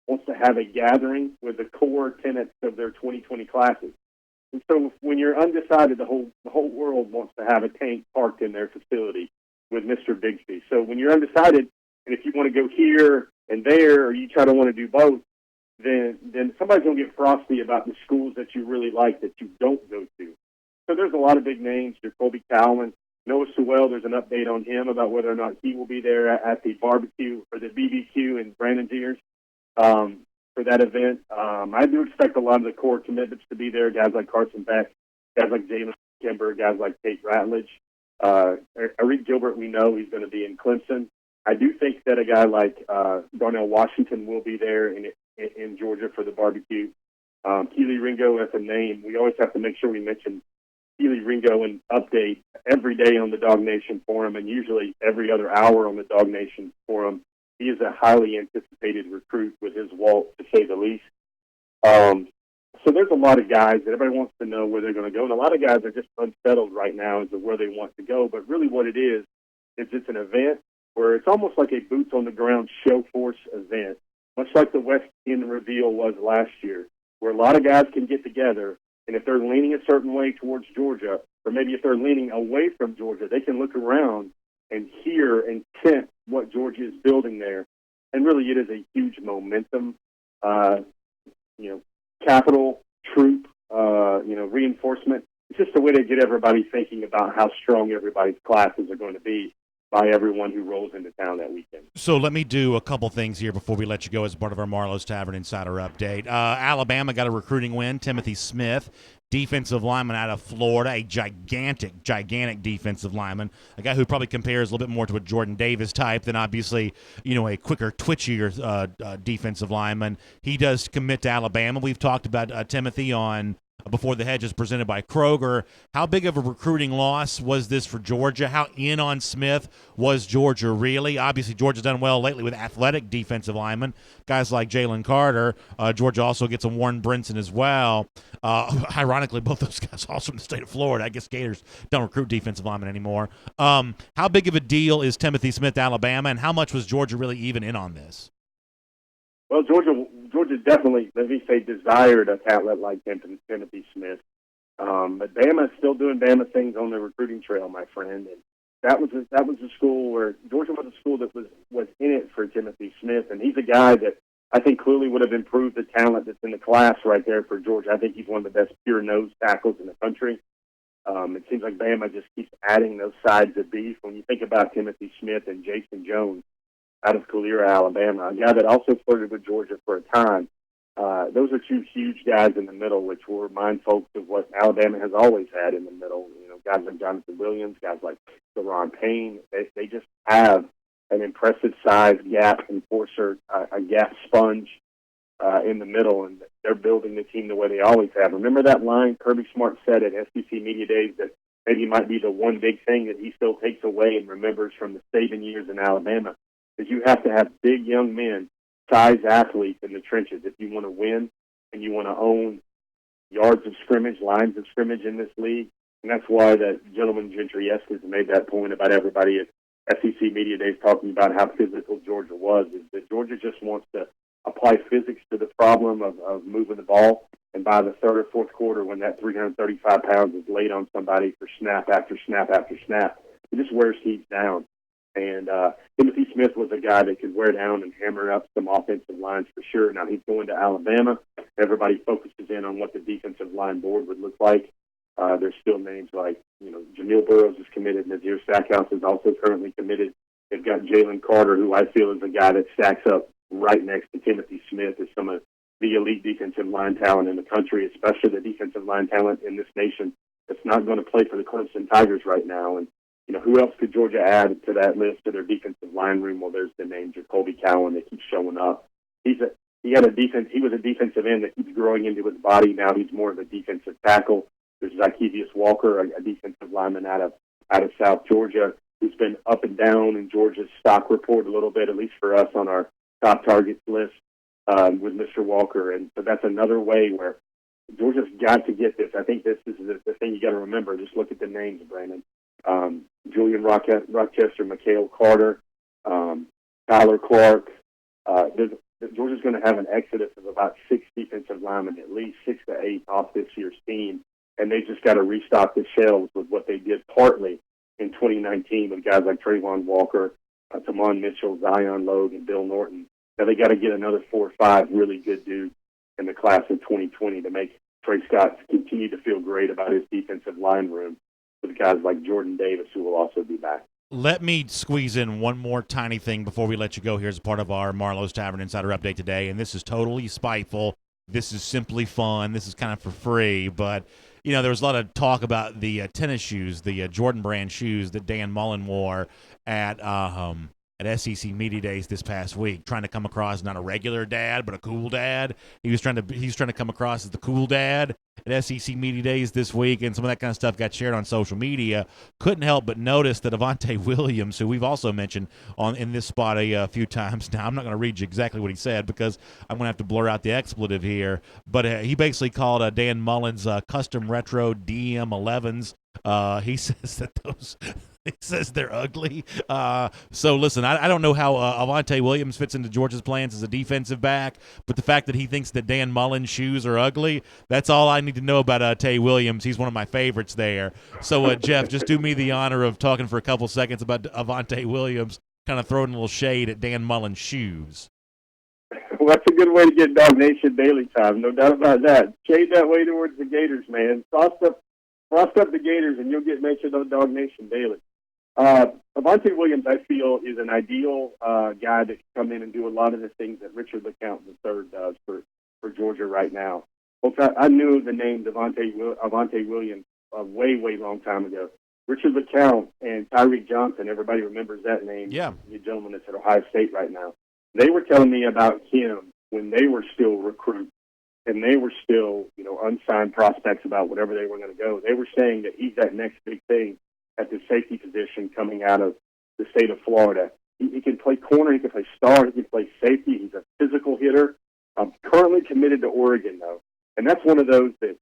wants to have a gathering with the core tenets of their 2020 classes. And so when you're undecided, the whole world wants to have a tank parked in their facility with Mr. Bigsby. So when you're undecided, and if you want to go here and there, or you try to want to do both, then somebody's going to get frosty about the schools that you really like that you don't go to. So there's a lot of big names. There's Colby Cowan, Noah Sewell, there's an update on him about whether or not he will be there at the barbecue or the BBQ in Brandon's ears for that event. I do expect a lot of the core commitments to be there, guys like Carson Beck, guys like Jalen Kimber, guys like Tate Ratledge. Arik Gilbert, we know he's going to be in Clemson. I do think that a guy like Darnell Washington will be there in Georgia for the barbecue. Keely Ringo as a name. We always have to make sure we mention Keely Ringo and update every day on the DawgNation forum and usually every other hour on the DawgNation forum. He is a highly anticipated recruit with his walk, to say the least. So there's a lot of guys that everybody wants to know where they're going to go, and a lot of guys are just unsettled right now as to where they want to go. But really what it is it's an event where it's almost like a boots-on-the-ground show force event, much like the West End reveal was last year, where a lot of guys can get together, and if they're leaning a certain way towards Georgia, or maybe if they're leaning away from Georgia, they can look around and hear and sense what Georgia is building there. And really it is a huge momentum, capital, troop, reinforcement. It's just a way to get everybody thinking about how strong everybody's classes are going to be by everyone who rolls into town that weekend. So let me do a couple things here before we let you go as part of our Marlowe's Tavern Insider Update. Alabama got a recruiting win. Timothy Smith, defensive lineman out of Florida, a gigantic defensive lineman, a guy who probably compares a little bit more to a Jordan Davis type than obviously, a quicker, twitchier defensive lineman. He does commit to Alabama. We've talked about Timothy on Before the Hedge is presented by Kroger. How big of a recruiting loss was this for Georgia? How in on Smith was Georgia really? Obviously, Georgia's done well lately with athletic defensive linemen, guys like Jalen Carter. Georgia also gets a Warren Brinson as well. Ironically, both those guys also in the state of Florida. I guess Gators don't recruit defensive linemen anymore. How big of a deal is Timothy Smith, Alabama, and how much was Georgia really even in on this? Well, Georgia definitely, let me say, desired a talent like Timothy Smith. But Bama is still doing Bama things on the recruiting trail, my friend. And that was a school where Georgia was a school that was in it for Timothy Smith, and he's a guy that I think clearly would have improved the talent that's in the class right there for Georgia. I think he's one of the best pure nose tackles in the country. It seems like Bama just keeps adding those sides of beef. When you think about Timothy Smith and Jason Jones out of Calera, Alabama, a guy that also flirted with Georgia for a time. Those are two huge guys in the middle, which will remind folks of what Alabama has always had in the middle. Guys like Jonathan Williams, guys like Deron Payne. They just have an impressive size gap enforcer, a gap sponge in the middle, and they're building the team the way they always have. Remember that line Kirby Smart said at SEC Media Days that maybe might be the one big thing that he still takes away and remembers from the Saban years in Alabama, is you have to have big young men, size athletes in the trenches if you want to win and you want to own yards of scrimmage, lines of scrimmage in this league. And that's why that gentleman Gentry Estes made that point about everybody at SEC Media Days talking about how physical Georgia was, is that Georgia just wants to apply physics to the problem of moving the ball. And by the third or fourth quarter, when that 335 pounds is laid on somebody for snap after snap after snap, it just wears teams down. And Timothy Smith was a guy that could wear down and hammer up some offensive lines for sure. Now he's going to Alabama. Everybody focuses in on what the defensive line board would look like. There's still names like, Jamil Burroughs is committed. Nazir Stackhouse is also currently committed. They've got Jalen Carter, who I feel is a guy that stacks up right next to Timothy Smith as some of the elite defensive line talent in the country, especially the defensive line talent in this nation that's not going to play for the Clemson Tigers right now. And who else could Georgia add to that list, to their defensive line room? Well, there's the name Jacoby Cowan that keeps showing up. He was a defensive end that keeps growing into his body. Now he's more of a defensive tackle. There's Zykevius Walker, a defensive lineman out of South Georgia, who's been up and down in Georgia's stock report a little bit, at least for us on our top targets list with Mr. Walker. And so that's another way where Georgia's got to get this. I think this is the thing you got to remember. Just look at the names, Brandon. Julian Rochester, Mikhail Carter, Tyler Clark. Georgia's going to have an exodus of about 6 defensive linemen, at least 6 to 8 off this year's team, and they just got to restock the shelves with what they did partly in 2019 with guys like Trayvon Walker, Tamon Mitchell, Zion Logue, and Bill Norton. Now they got to get another 4 or 5 really good dudes in the class of 2020 to make Trey Scott continue to feel great about his defensive line room. with guys like Jordan Davis, who will also be back. Let me squeeze in one more tiny thing before we let you go here as a part of our Marlowe's Tavern Insider Update today, and this is totally spiteful. This is simply fun. This is kind of for free, but there was a lot of talk about the tennis shoes, the Jordan brand shoes that Dan Mullen wore at SEC Media Days this past week, trying to come across not a regular dad, but a cool dad. He's trying to come across as the cool dad at SEC Media Days this week, and some of that kind of stuff got shared on social media. Couldn't help but notice that Avante Williams, who we've also mentioned in this spot a few times now, I'm not going to read you exactly what he said because I'm going to have to blur out the expletive here, but he basically called Dan Mullen's custom retro DM11s. He says that those... He says they're ugly. So listen, I don't know how Avante Williams fits into Georgia's plans as a defensive back, but the fact that he thinks that Dan Mullen's shoes are ugly, that's all I need to know about Avante Williams. He's one of my favorites there. So, Jeff, just do me the honor of talking for a couple seconds about Avante Williams, kind of throwing a little shade at Dan Mullen's shoes. Well, that's a good way to get DawgNation daily time, no doubt about that. Shade that way towards the Gators, man. Frost up the Gators, and you'll get mentioned on DawgNation daily. Avante Williams, I feel, is an ideal guy that can come in and do a lot of the things that Richard LeCounte III does for Georgia right now. Folks, I knew the name Avante Williams a way long time ago. Richard LeCounte and Tyreek Johnson, everybody remembers that name. Yeah. The gentleman that's at Ohio State right now. They were telling me about him when they were still recruits and they were still, unsigned prospects about whatever they were going to go. They were saying that he's that next big thing at the safety position coming out of the state of Florida. He can play corner, he can play star, he can play safety. He's a physical hitter. Currently committed to Oregon, though. And that's one of those that,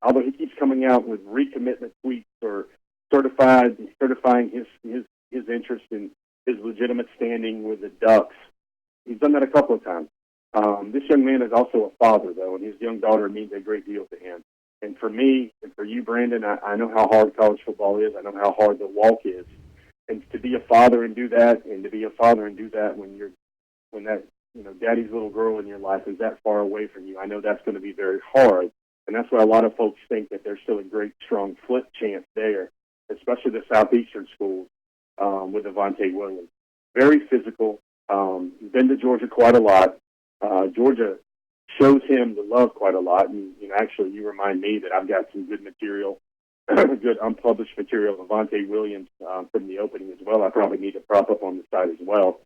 although he keeps coming out with recommitment tweets or certifying his interest in his legitimate standing with the Ducks, he's done that a couple of times. This young man is also a father, though, and his young daughter means a great deal to him. And for me, and for you, Brandon, I know how hard college football is. I know how hard the walk is. And to be a father and do that, when that, daddy's little girl in your life is that far away from you, I know that's going to be very hard. And that's why a lot of folks think that there's still a great, strong flip chance there, especially the Southeastern schools with Avante Williams. Very physical. Been to Georgia quite a lot. Georgia shows him the love quite a lot. And, actually, you remind me that I've got some good material, good unpublished material of Avante Williams from the opening as well. I probably need to prop up on the site as well.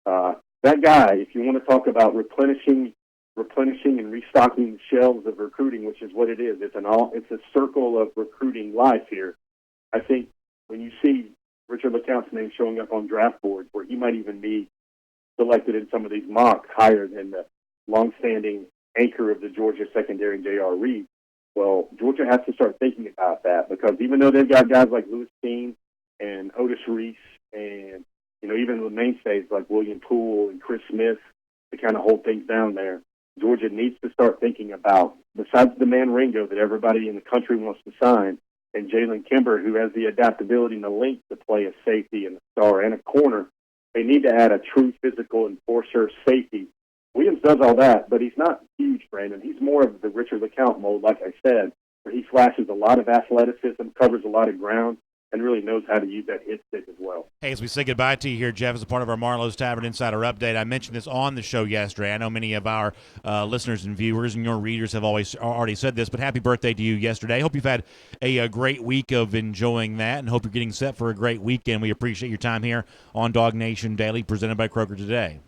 That guy, if you want to talk about replenishing and restocking the shelves of recruiting, which is what it is, it's a circle of recruiting life here. I think when you see Richard LeCounte's name showing up on draft boards, where he might even be selected in some of these mocks higher than the longstanding anchor of the Georgia secondary, J.R. Reed. Well, Georgia has to start thinking about that, because even though they've got guys like Lewis Keene and Otis Reese and, even the mainstays like William Poole and Chris Smith to kind of hold things down there, Georgia needs to start thinking about, besides the man Ringo that everybody in the country wants to sign, and Jalen Kimber, who has the adaptability and the length to play a safety and a star and a corner, they need to add a true physical enforcer safety. Williams does all that, but he's not huge, Brandon. He's more of the Richard LeCounte mold, like I said, where he flashes a lot of athleticism, covers a lot of ground, and really knows how to use that hit stick as well. Hey, as we say goodbye to you here, Jeff, as a part of our Marlowe's Tavern Insider Update, I mentioned this on the show yesterday. I know many of our listeners and viewers and your readers have already said this, but happy birthday to you yesterday. Hope you've had a great week of enjoying that, and hope you're getting set for a great weekend. We appreciate your time here on DawgNation Daily, presented by Kroger today.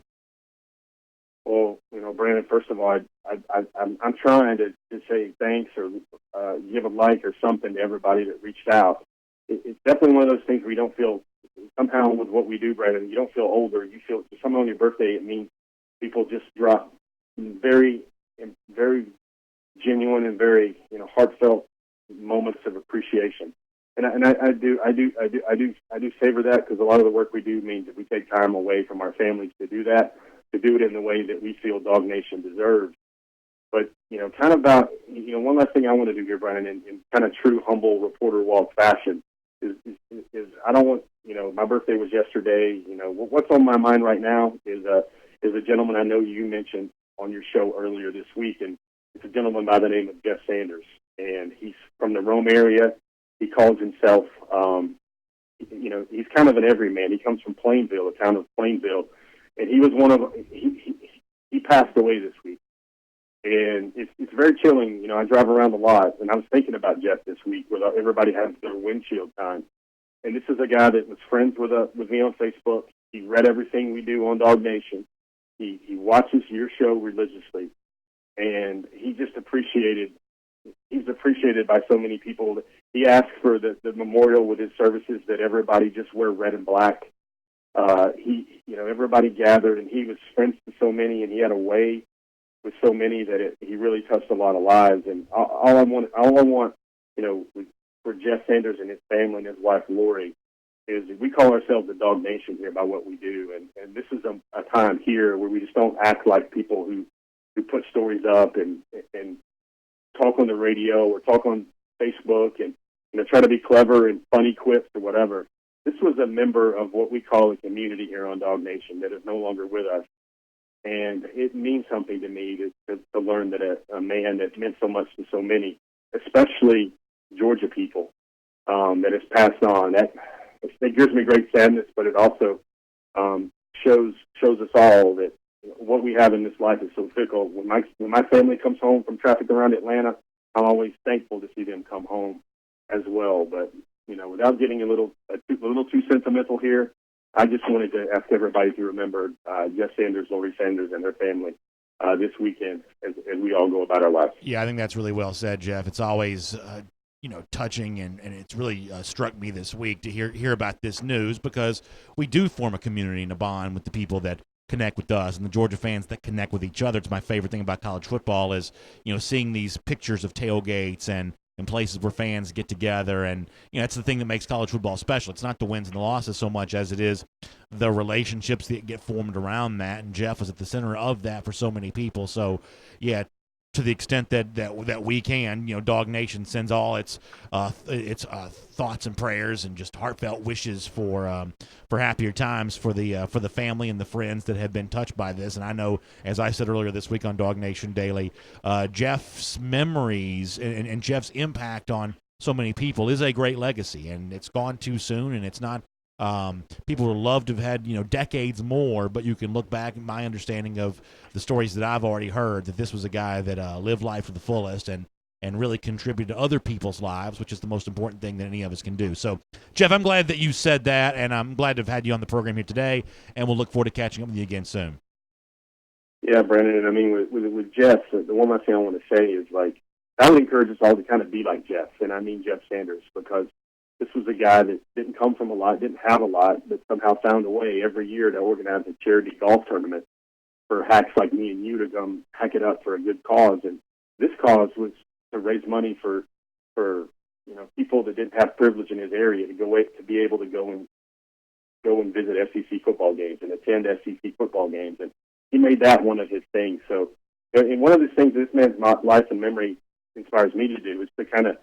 Well, Brandon, first of all, I'm trying to say thanks or give a like or something to everybody that reached out. It's definitely one of those things where you don't feel, somehow with what we do, Brandon, you don't feel older. You feel, somehow on your birthday, it means people just drop very, very genuine and very, heartfelt moments of appreciation. And I do savor that, because a lot of the work we do means that we take time away from our families to do that, to do it in the way that we feel DawgNation deserves. But, kind of about, one last thing I want to do here, Brian, in kind of true, humble reporter walk fashion is I don't want, my birthday was yesterday. What's on my mind right now is a gentleman I know you mentioned on your show earlier this week, and it's a gentleman by the name of Jeff Sanders. And he's from the Rome area. He calls himself, he's kind of an everyman. He comes from Plainville, the town of Plainville, and he was he passed away this week. And it's very chilling. I drive around a lot, and I was thinking about Jeff this week where everybody has their windshield time. And this is a guy that was friends with me on Facebook. He read everything we do on DawgNation. He watches your show religiously, and he's appreciated by so many people. He asked for the memorial with his services that everybody just wear red and black. Everybody gathered, and he was friends to so many, and he had a way with so many that he really touched a lot of lives. And all I want, for Jeff Sanders and his family and his wife Lori, is we call ourselves the DawgNation here by what we do, and this is a time here where we just don't act like people who put stories up and talk on the radio or talk on Facebook and try to be clever and funny quips or whatever. This was a member of what we call a community here on DawgNation that is no longer with us. And it means something to me to learn that a man that meant so much to so many, especially Georgia people, that has passed on. It gives me great sadness, but it also shows us all that what we have in this life is so fickle. When my family comes home from traffic around Atlanta, I'm always thankful to see them come home as well. But without getting a little too sentimental here, I just wanted to ask everybody to remember Jeff Sanders, Lori Sanders, and their family this weekend as we all go about our lives. Yeah, I think that's really well said, Jeff. It's always touching, and it's really struck me this week to hear about this news, because we do form a community and a bond with the people that connect with us and the Georgia fans that connect with each other. It's my favorite thing about college football is seeing these pictures of tailgates and places where fans get together, and that's the thing that makes college football special. It's not the wins and the losses so much as it is the relationships that get formed around that, and Jeff was at the center of that for so many people. So yeah, to the extent that we can, DawgNation sends all its thoughts and prayers and just heartfelt wishes for happier times for the family and the friends that have been touched by this. And I know, as I said earlier this week on DawgNation Daily, Jeff's memories and Jeff's impact on so many people is a great legacy, and it's gone too soon, and it's not. People would love to have had, decades more, but you can look back at my understanding of the stories that I've already heard, that this was a guy that lived life to the fullest and really contributed to other people's lives, which is the most important thing that any of us can do. So, Jeff, I'm glad that you said that, and I'm glad to have had you on the program here today, and we'll look forward to catching up with you again soon. Yeah, Brandon, and I mean, with Jeff, the one last thing I want to say is, I would encourage us all to kind of be like Jeff, and I mean Jeff Sanders, because this was a guy that didn't come from a lot, didn't have a lot, but somehow found a way every year to organize a charity golf tournament for hacks like me and you to come hack it up for a good cause. And this cause was to raise money for people that didn't have privilege in his area to be able to go and visit SEC football games and attend SEC football games. And he made that one of his things. So, and one of the things this man's life and memory inspires me to do is to kind of,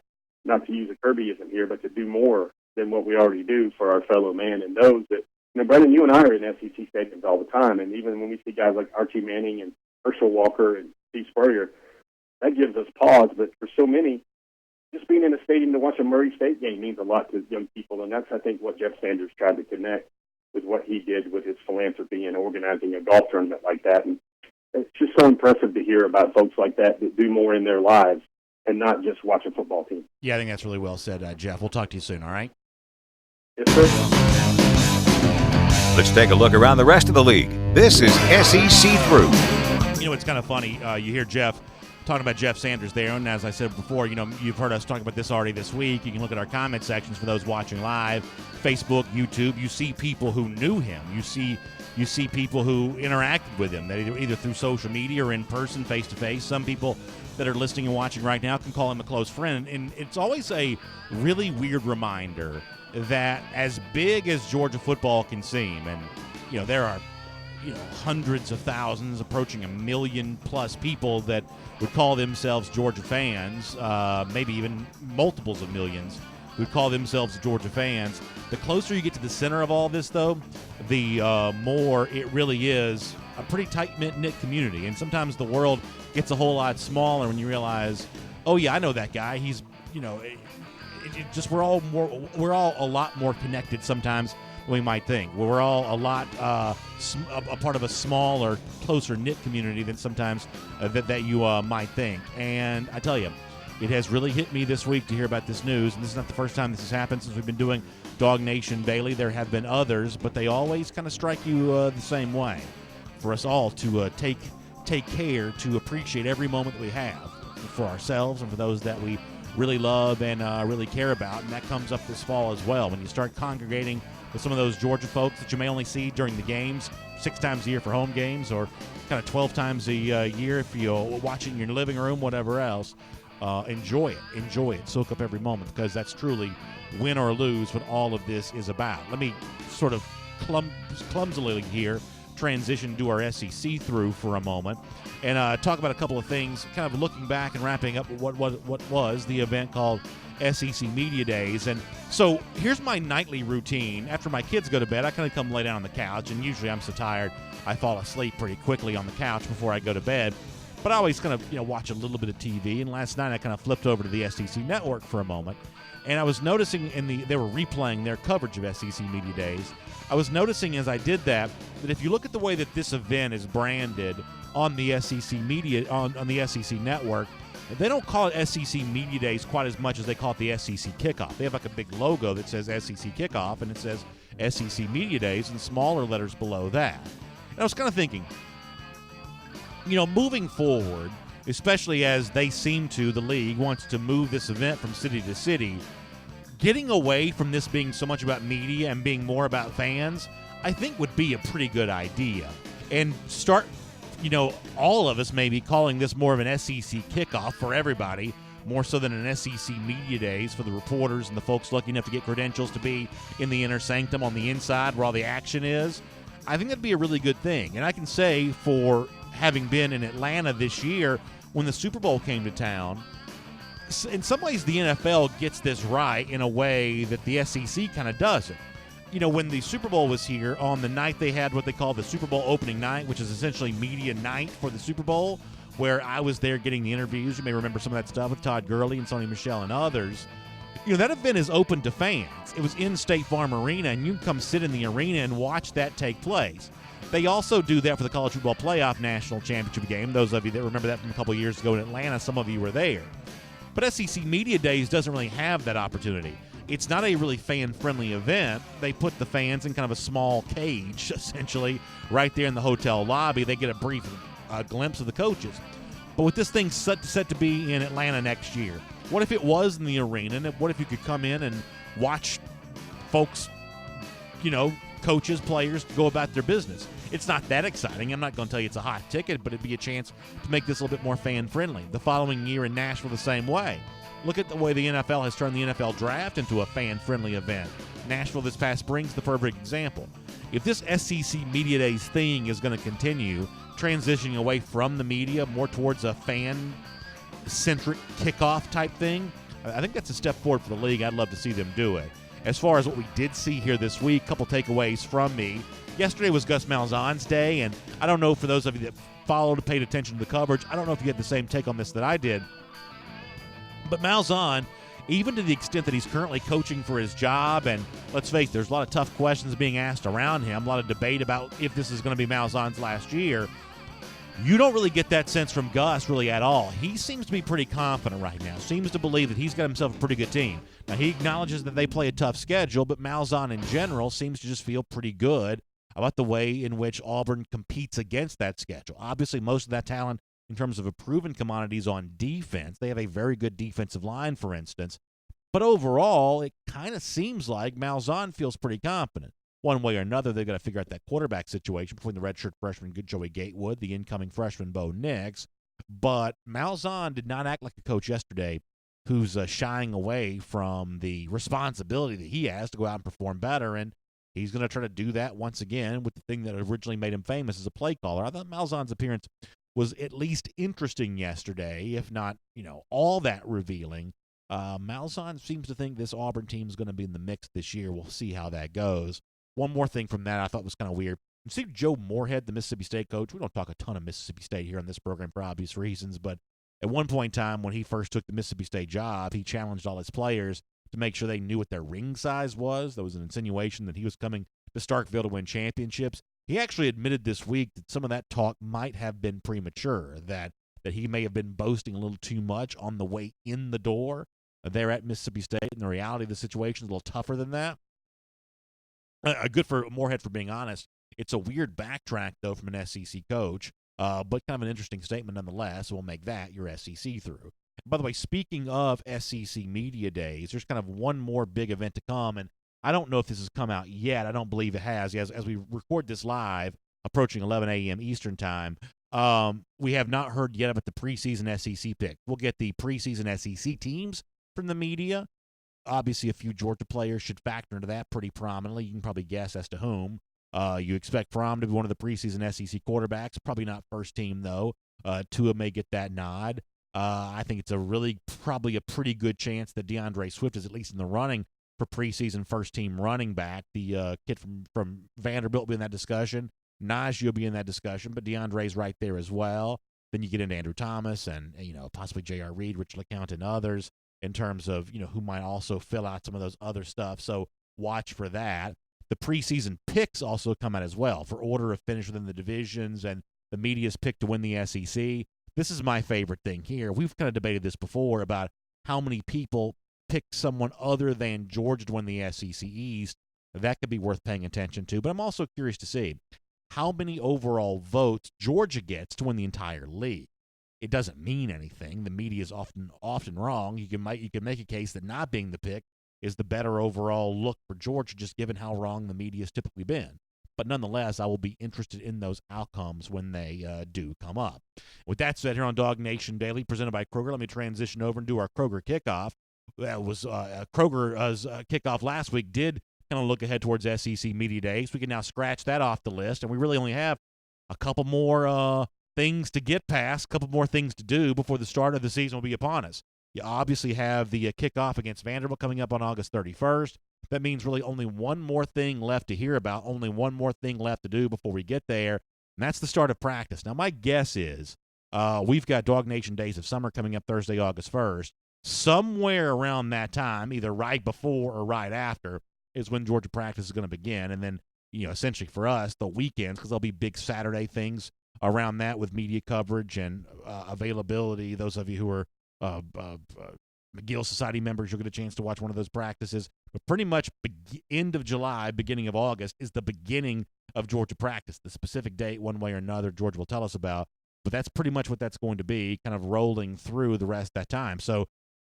not to use a Kirbyism here, but to do more than what we already do for our fellow man and those that, Brendan, you and I are in SEC stadiums all the time, and even when we see guys like Archie Manning and Herschel Walker and Steve Spurrier, that gives us pause. But for so many, just being in a stadium to watch a Murray State game means a lot to young people, and that's, I think, what Jeff Sanders tried to connect with what he did with his philanthropy and organizing a golf tournament like that. And it's just so impressive to hear about folks like that do more in their lives and not just watch a football team. Yeah, I think that's really well said, Jeff. We'll talk to you soon, all right? Yes, sir. Let's take a look around the rest of the league. This is SEC Through. It's kind of funny. You hear Jeff talking about Jeff Sanders there, and as I said before, you've heard us talk about this already this week. You can look at our comment sections for those watching live, Facebook, YouTube. You see people who knew him. You see people who interacted with him, that either through social media or in person, face-to-face. Some people that are listening and watching right now can call him a close friend. And it's always a really weird reminder that as big as Georgia football can seem, and, there are, hundreds of thousands, approaching 1 million plus people that would call themselves Georgia fans, maybe even multiples of millions who call themselves Georgia fans. The closer you get to the center of all this, though, the more it really is a pretty tight-knit community. And sometimes the world gets a whole lot smaller when you realize, oh, yeah, I know that guy. He's, we're all a lot more connected sometimes than we might think. We're all a lot a part of a smaller, closer knit community than sometimes that you might think. And I tell you, it has really hit me this week to hear about this news. And this is not the first time this has happened since we've been doing DawgNation Daily. There have been others, but they always kind of strike you the same way. For us all to take care to appreciate every moment that we have for ourselves and for those that we really love and really care about. And that comes up this fall as well. When you start congregating with some of those Georgia folks that you may only see during the games 6 times a year for home games, or kind of 12 times a year if you watch it in your living room, whatever else. Enjoy it, soak up every moment, because that's truly win or lose what all of this is about. Let me sort of clumsily here transition to our SEC through for a moment and talk about a couple of things, kind of looking back and wrapping up what was the event called SEC Media Days. And so here's my nightly routine. After my kids go to bed, I kind of come lay down on the couch, and usually I'm so tired I fall asleep pretty quickly on the couch before I go to bed. But I always kind of watch a little bit of TV, and last night I kind of flipped over to the SEC Network for a moment, and I was noticing they were replaying their coverage of SEC Media Days. I was noticing as I did that if you look at the way that this event is branded on the SEC Media on the SEC Network, they don't call it SEC Media Days quite as much as they call it the SEC Kickoff. They have like a big logo that says SEC Kickoff, and it says SEC Media Days in smaller letters below that. And I was kind of thinking, moving forward, especially as the league wants to move this event from city to city, getting away from this being so much about media and being more about fans, I think would be a pretty good idea. And start, all of us maybe calling this more of an SEC kickoff for everybody, more so than an SEC Media Days for the reporters and the folks lucky enough to get credentials to be in the inner sanctum on the inside where all the action is. I think that'd be a really good thing. And I can say, for having been in Atlanta this year when the Super Bowl came to town, in some ways the NFL gets this right in a way that the SEC kind of doesn't. When the Super Bowl was here, on the night they had what they call the Super Bowl opening night, which is essentially media night for the Super Bowl, where I was there getting the interviews. You may remember some of that stuff with Todd Gurley and Sony Michel and others. That event is open to fans. It was in State Farm Arena, and you can come sit in the arena and watch that take place. They also do that for the College Football Playoff National Championship game. Those of you that remember that from a couple of years ago in Atlanta, some of you were there. But SEC Media Days doesn't really have that opportunity. It's not a really fan-friendly event. They put the fans in kind of a small cage, essentially, right there in the hotel lobby. They get a brief glimpse of the coaches. But with this thing set to be in Atlanta next year, what if it was in the arena? And what if you could come in and watch folks, coaches, players go about their business? It's not that exciting. I'm not going to tell you it's a hot ticket, but it'd be a chance to make this a little bit more fan-friendly. The following year in Nashville, the same way. Look at the way the NFL has turned the NFL Draft into a fan-friendly event. Nashville this past spring's the perfect example. If this SEC Media Days thing is going to continue, transitioning away from the media more towards a fan-centric kickoff type thing, I think that's a step forward for the league. I'd love to see them do it. As far as what we did see here this week, a couple takeaways from me. Yesterday was Gus Malzahn's day, and I don't know, for those of you that followed and paid attention to the coverage, I don't know if you had the same take on this that I did. But Malzahn, even to the extent that he's currently coaching for his job, and let's face it, there's a lot of tough questions being asked around him, a lot of debate about if this is going to be Malzahn's last year, you don't really get that sense from Gus really at all. He seems to be pretty confident right now, seems to believe that he's got himself a pretty good team. Now, he acknowledges that they play a tough schedule, but Malzahn in general seems to just feel pretty good about the way in which Auburn competes against that schedule. Obviously, most of that talent in terms of a proven commodities on defense. They have a very good defensive line, for instance. But overall, it kind of seems like Malzahn feels pretty confident. One way or another, they've got to figure out that quarterback situation between the redshirt freshman Joey Gatewood, the incoming freshman Bo Nix. But Malzahn did not act like a coach yesterday who's shying away from the responsibility that he has to go out and perform better, and he's going to try to do that once again with the thing that originally made him famous as a play caller. I thought Malzahn's appearance was at least interesting yesterday, if not, all that revealing. Malzahn seems to think this Auburn team is going to be in the mix this year. We'll see how that goes. One more thing from that I thought was kind of weird. You see Joe Moorhead, the Mississippi State coach. We don't talk a ton of Mississippi State here on this program for obvious reasons, but at one point in time when he first took the Mississippi State job, he challenged all his players to make sure they knew what their ring size was. There was an insinuation that he was coming to Starkville to win championships. He actually admitted this week that some of that talk might have been premature, that he may have been boasting a little too much on the way in the door there at Mississippi State, and the reality of the situation is a little tougher than that. Good for Moorhead for being honest. It's a weird backtrack, though, from an SEC coach, but kind of an interesting statement nonetheless. We'll make that your SEC through. By the way, speaking of SEC Media Days, there's kind of one more big event to come, and I don't know if this has come out yet. I don't believe it has. As we record this live, approaching 11 a.m. Eastern Time, we have not heard yet about the preseason SEC pick. We'll get the preseason SEC teams from the media. Obviously, a few Georgia players should factor into that pretty prominently. You can probably guess as to whom. You expect Fromm to be one of the preseason SEC quarterbacks. Probably not first team, though. Tua may get that nod. I think it's probably a pretty good chance that DeAndre Swift is at least in the running for preseason first-team running back. The kid from Vanderbilt will be in that discussion. Najee will be in that discussion, but DeAndre's right there as well. Then you get into Andrew Thomas and possibly J.R. Reed, Rich LeCount, and others in terms of who might also fill out some of those other stuff. So watch for that. The preseason picks also come out as well for order of finish within the divisions and the media's pick to win the SEC. This is my favorite thing here. We've kind of debated this before about how many people pick someone other than Georgia to win the SEC East. That could be worth paying attention to. But I'm also curious to see how many overall votes Georgia gets to win the entire league. It doesn't mean anything. The media is often wrong. You can make a case that not being the pick is the better overall look for Georgia, just given how wrong the media has typically been. But nonetheless, I will be interested in those outcomes when they do come up. With that said, here on DawgNation Daily, presented by Kroger, let me transition over and do our Kroger kickoff. That was Kroger's kickoff last week did kind of look ahead towards SEC Media Days. We can now scratch that off the list, and we really only have a couple more things to get past, a couple more things to do before the start of the season will be upon us. You obviously have the kickoff against Vanderbilt coming up on August 31st. That means really only one more thing left to hear about, only one more thing left to do before we get there, and that's the start of practice. Now, my guess is we've got DawgNation Days of Summer coming up Thursday, August 1st. Somewhere around that time, either right before or right after, is when Georgia practice is going to begin. And then, essentially for us, the weekends, because there'll be big Saturday things around that with media coverage and availability. Those of you who are McGill Society members, you'll get a chance to watch one of those practices. But pretty much end of July, beginning of August is the beginning of Georgia practice. The specific date, one way or another, Georgia will tell us about. But that's pretty much what that's going to be, kind of rolling through the rest of that time. So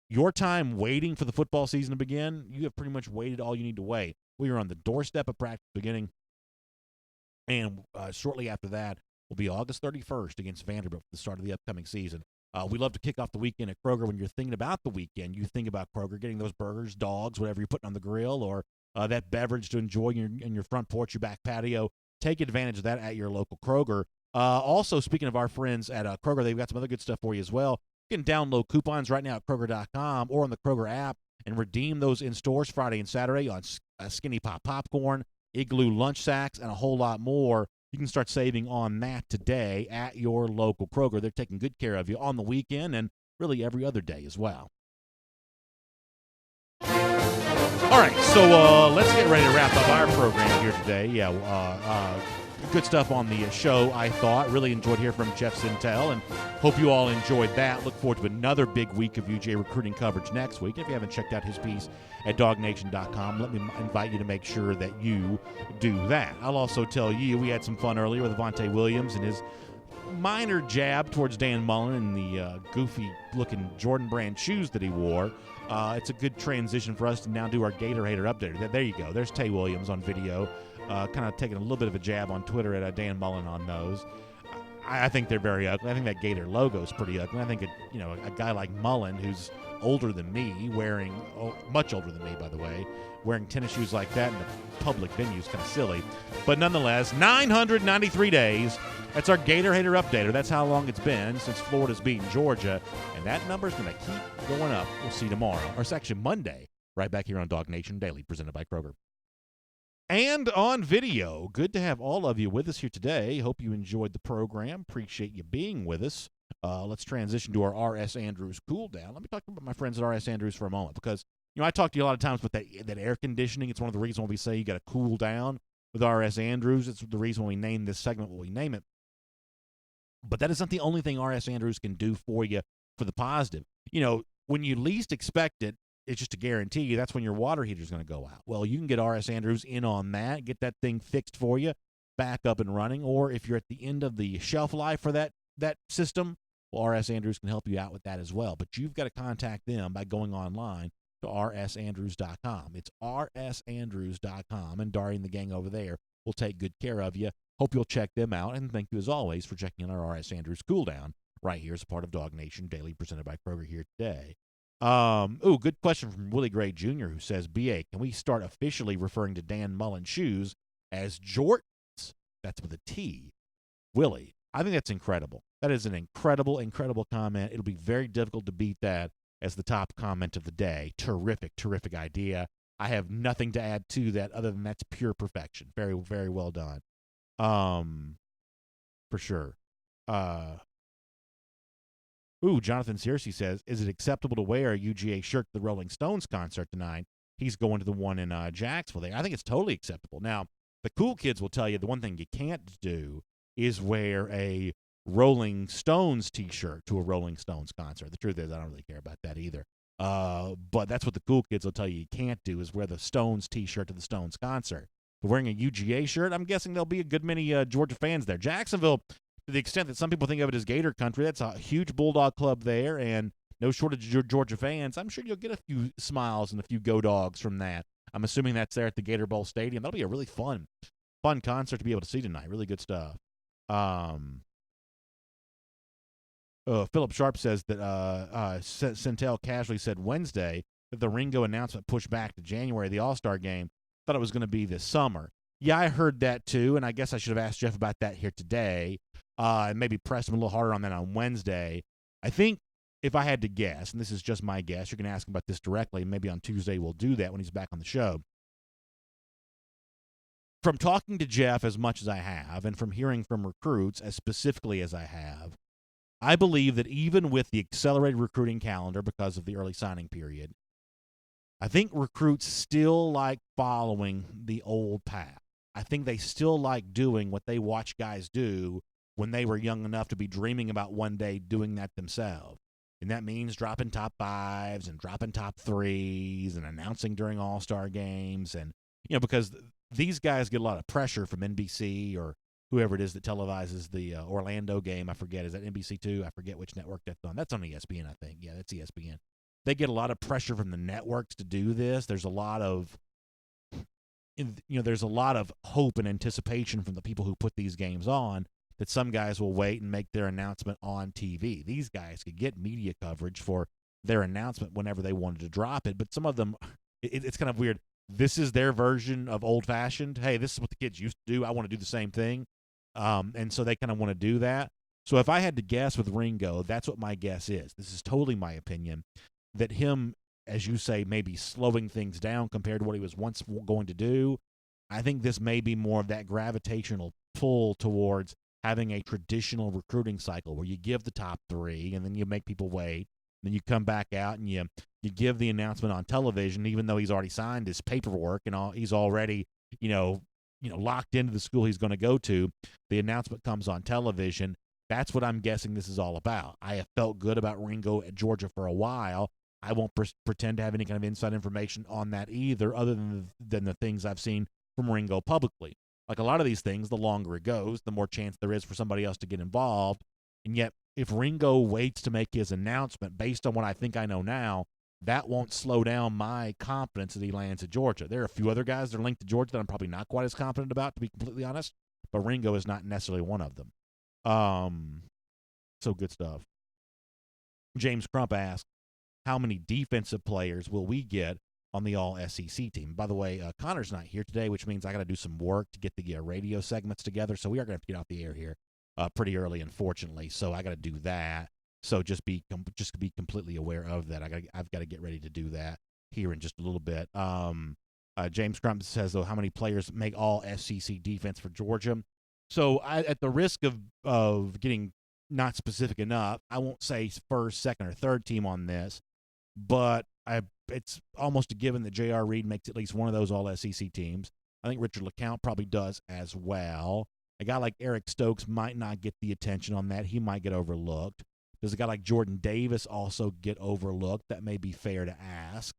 your time waiting for the football season to begin, you have pretty much waited all you need to wait. We are on the doorstep of practice beginning. And shortly after that will be August 31st against Vanderbilt for the start of the upcoming season. We love to kick off the weekend at Kroger. When you're thinking about the weekend, you think about Kroger, getting those burgers, dogs, whatever you're putting on the grill, or that beverage to enjoy in your front porch, your back patio. Take advantage of that at your local Kroger. Also, speaking of our friends at Kroger, they've got some other good stuff for you as well. You can download coupons right now at Kroger.com or on the Kroger app and redeem those in stores Friday and Saturday on Skinny Pop Popcorn, Igloo Lunch Sacks, and a whole lot more. You can start saving on that today at your local Kroger. They're taking good care of you on the weekend and really every other day as well. All right, so let's get ready to wrap up our program here today. Good stuff on the show, I thought. Really enjoyed hearing from Jeff Sintel, and hope you all enjoyed that. Look forward to another big week of UJ recruiting coverage next week. If you haven't checked out his piece at DawgNation.com, let me invite you to make sure that you do that. I'll also tell you we had some fun earlier with Avante Williams and his minor jab towards Dan Mullen and the goofy-looking Jordan Brand shoes that he wore. It's a good transition for us to now do our Gator Hater update. There you go. There's Tay Williams on video, kind of taking a little bit of a jab on Twitter at Dan Mullen on those. I think they're very ugly. I think that Gator logo is pretty ugly. I think a guy like Mullen, who's older than me, much older than me, by the way, wearing tennis shoes like that in a public venue is kind of silly. But nonetheless, 993 days. That's our Gator Hater updater. That's how long it's been since Florida's beaten Georgia. And that number's going to keep going up. We'll see tomorrow. Or it's actually Monday, right back here on DawgNation Daily, presented by Kroger. And on video, good to have all of you with us here today. Hope you enjoyed the program. Appreciate you being with us. Let's transition to our R.S. Andrews cool down. Let me talk about my friends at R.S. Andrews for a moment, because I talk to you a lot of times with that air conditioning. It's one of the reasons why we say you got to cool down with R.S. Andrews. It's the reason why we name this segment what we name it. But that is not the only thing R.S. Andrews can do for you for the positive. When you least expect it, it's just a guarantee. That's when your water heater is going to go out. Well, you can get R.S. Andrews in on that, get that thing fixed for you, back up and running. Or if you're at the end of the shelf life for that system, well, R.S. Andrews can help you out with that as well. But you've got to contact them by going online to rsandrews.com. It's rsandrews.com, and Dari and the gang over there will take good care of you. Hope you'll check them out, and thank you as always for checking out our R.S. Andrews Cool Down right here as a part of DawgNation Daily, presented by Kroger here today. Good question from Willie Gray Jr., who says, B.A., can we start officially referring to Dan Mullen shoes as Jordans? That's with a T. Willie, I think that's incredible. That is an incredible, incredible comment. It'll be very difficult to beat that as the top comment of the day. Terrific, terrific idea. I have nothing to add to that other than that's pure perfection. Very, very well done. For sure. Jonathan Searcy says, is it acceptable to wear a UGA shirt to the Rolling Stones concert tonight? He's going to the one in Jacksonville. I think it's totally acceptable. Now, the cool kids will tell you the one thing you can't do is wear a Rolling Stones T-shirt to a Rolling Stones concert. The truth is, I don't really care about that either. But that's what the cool kids will tell you can't do is wear the Stones T-shirt to the Stones concert. But wearing a UGA shirt, I'm guessing there'll be a good many Georgia fans there. Jacksonville, to the extent that some people think of it as Gator country, that's a huge Bulldog club there, and no shortage of Georgia fans. I'm sure you'll get a few smiles and a few Go Dogs from that. I'm assuming that's there at the Gator Bowl Stadium. That'll be a really fun concert to be able to see tonight. Really good stuff. Philip Sharp says that Centel casually said Wednesday that the Ringo announcement pushed back to January, the All-Star game. Thought it was going to be this summer. Yeah, I heard that too, and I guess I should have asked Jeff about that here today and maybe press him a little harder on that on Wednesday. I think if I had to guess, and this is just my guess, you can ask him about this directly, and maybe on Tuesday we'll do that when he's back on the show. From talking to Jeff as much as I have, and from hearing from recruits as specifically as I have, I believe that even with the accelerated recruiting calendar because of the early signing period, I think recruits still like following the old path. I think they still like doing what they watch guys do when they were young enough to be dreaming about one day doing that themselves. And that means dropping top fives and dropping top threes and announcing during all-star games. And, because these guys get a lot of pressure from NBC or whoever it is that televises the Orlando game. I forget. Is that NBC2? I forget which network that's on. That's on ESPN, I think. Yeah, that's ESPN. They get a lot of pressure from the networks to do this. There's a lot of, there's a lot of hope and anticipation from the people who put these games on that some guys will wait and make their announcement on TV. These guys could get media coverage for their announcement whenever they wanted to drop it, but some of them, it's kind of weird. This is their version of old-fashioned. Hey, this is what the kids used to do. I want to do the same thing. And so they kind of want to do that. So if I had to guess with Ringo, that's what my guess is. This is totally my opinion, that him, as you say, maybe slowing things down compared to what he was once going to do. I think this may be more of that gravitational pull towards having a traditional recruiting cycle where you give the top three and then you make people wait. Then you come back out and you give the announcement on television, even though he's already signed his paperwork and all, he's already, locked into the school he's going to go to. The announcement comes on television. That's what I'm guessing this is all about. I have felt good about Ringo at Georgia for a while. I won't pretend to have any kind of inside information on that either, other than the things I've seen from Ringo publicly. Like a lot of these things, the longer it goes, the more chance there is for somebody else to get involved. And yet, if Ringo waits to make his announcement based on what I think I know now, that won't slow down my confidence that he lands at Georgia. There are a few other guys that are linked to Georgia that I'm probably not quite as confident about, to be completely honest, but Ringo is not necessarily one of them. So good stuff. James Crump asked, how many defensive players will we get on the all-SEC team? By the way, Connor's not here today, which means I got to do some work to get the radio segments together, so we are going to have to get off the air here pretty early, unfortunately, so I got to do that. So just be completely aware of that. I've got to get ready to do that here in just a little bit. James Crump says, though, how many players make all SEC defense for Georgia? So at the risk of getting not specific enough, I won't say first, second, or third team on this, but it's almost a given that J.R. Reed makes at least one of those all-SEC teams. I think Richard LeCount probably does as well. A guy like Eric Stokes might not get the attention on that. He might get overlooked. Does a guy like Jordan Davis also get overlooked? That may be fair to ask.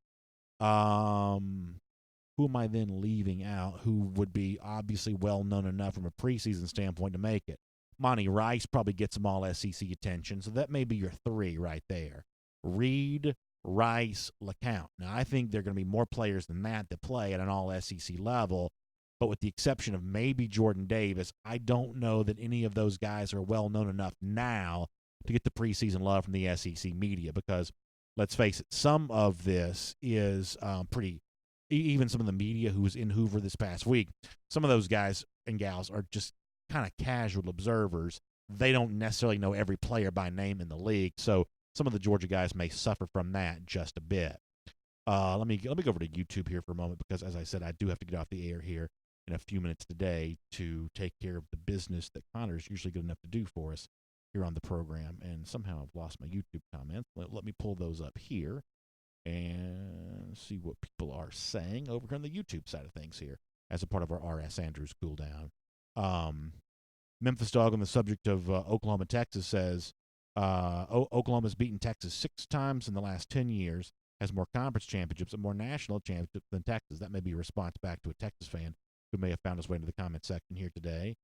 Who am I then leaving out who would be obviously well-known enough from a preseason standpoint to make it? Monty Rice probably gets some all-SEC attention, so that may be your three right there. Reed, Rice, LeCount. Now, I think there are going to be more players than that play at an all-SEC level, but with the exception of maybe Jordan Davis, I don't know that any of those guys are well-known enough now to get the preseason love from the SEC media because, let's face it, some of this is pretty – even some of the media who was in Hoover this past week, some of those guys and gals are just kind of casual observers. They don't necessarily know every player by name in the league, so some of the Georgia guys may suffer from that just a bit. Let me go over to YouTube here for a moment because, as I said, I do have to get off the air here in a few minutes today to take care of the business that Connor is usually good enough to do for us here on the program, and somehow I've lost my YouTube comments. Let me pull those up here and see what people are saying over here on the YouTube side of things here as a part of our R.S. Andrews cool down. Memphis Dog on the subject of Oklahoma, Texas says, Oklahoma's beaten Texas 6 times in the last 10 years, has more conference championships and more national championships than Texas. That may be a response back to a Texas fan who may have found his way into the comment section here today.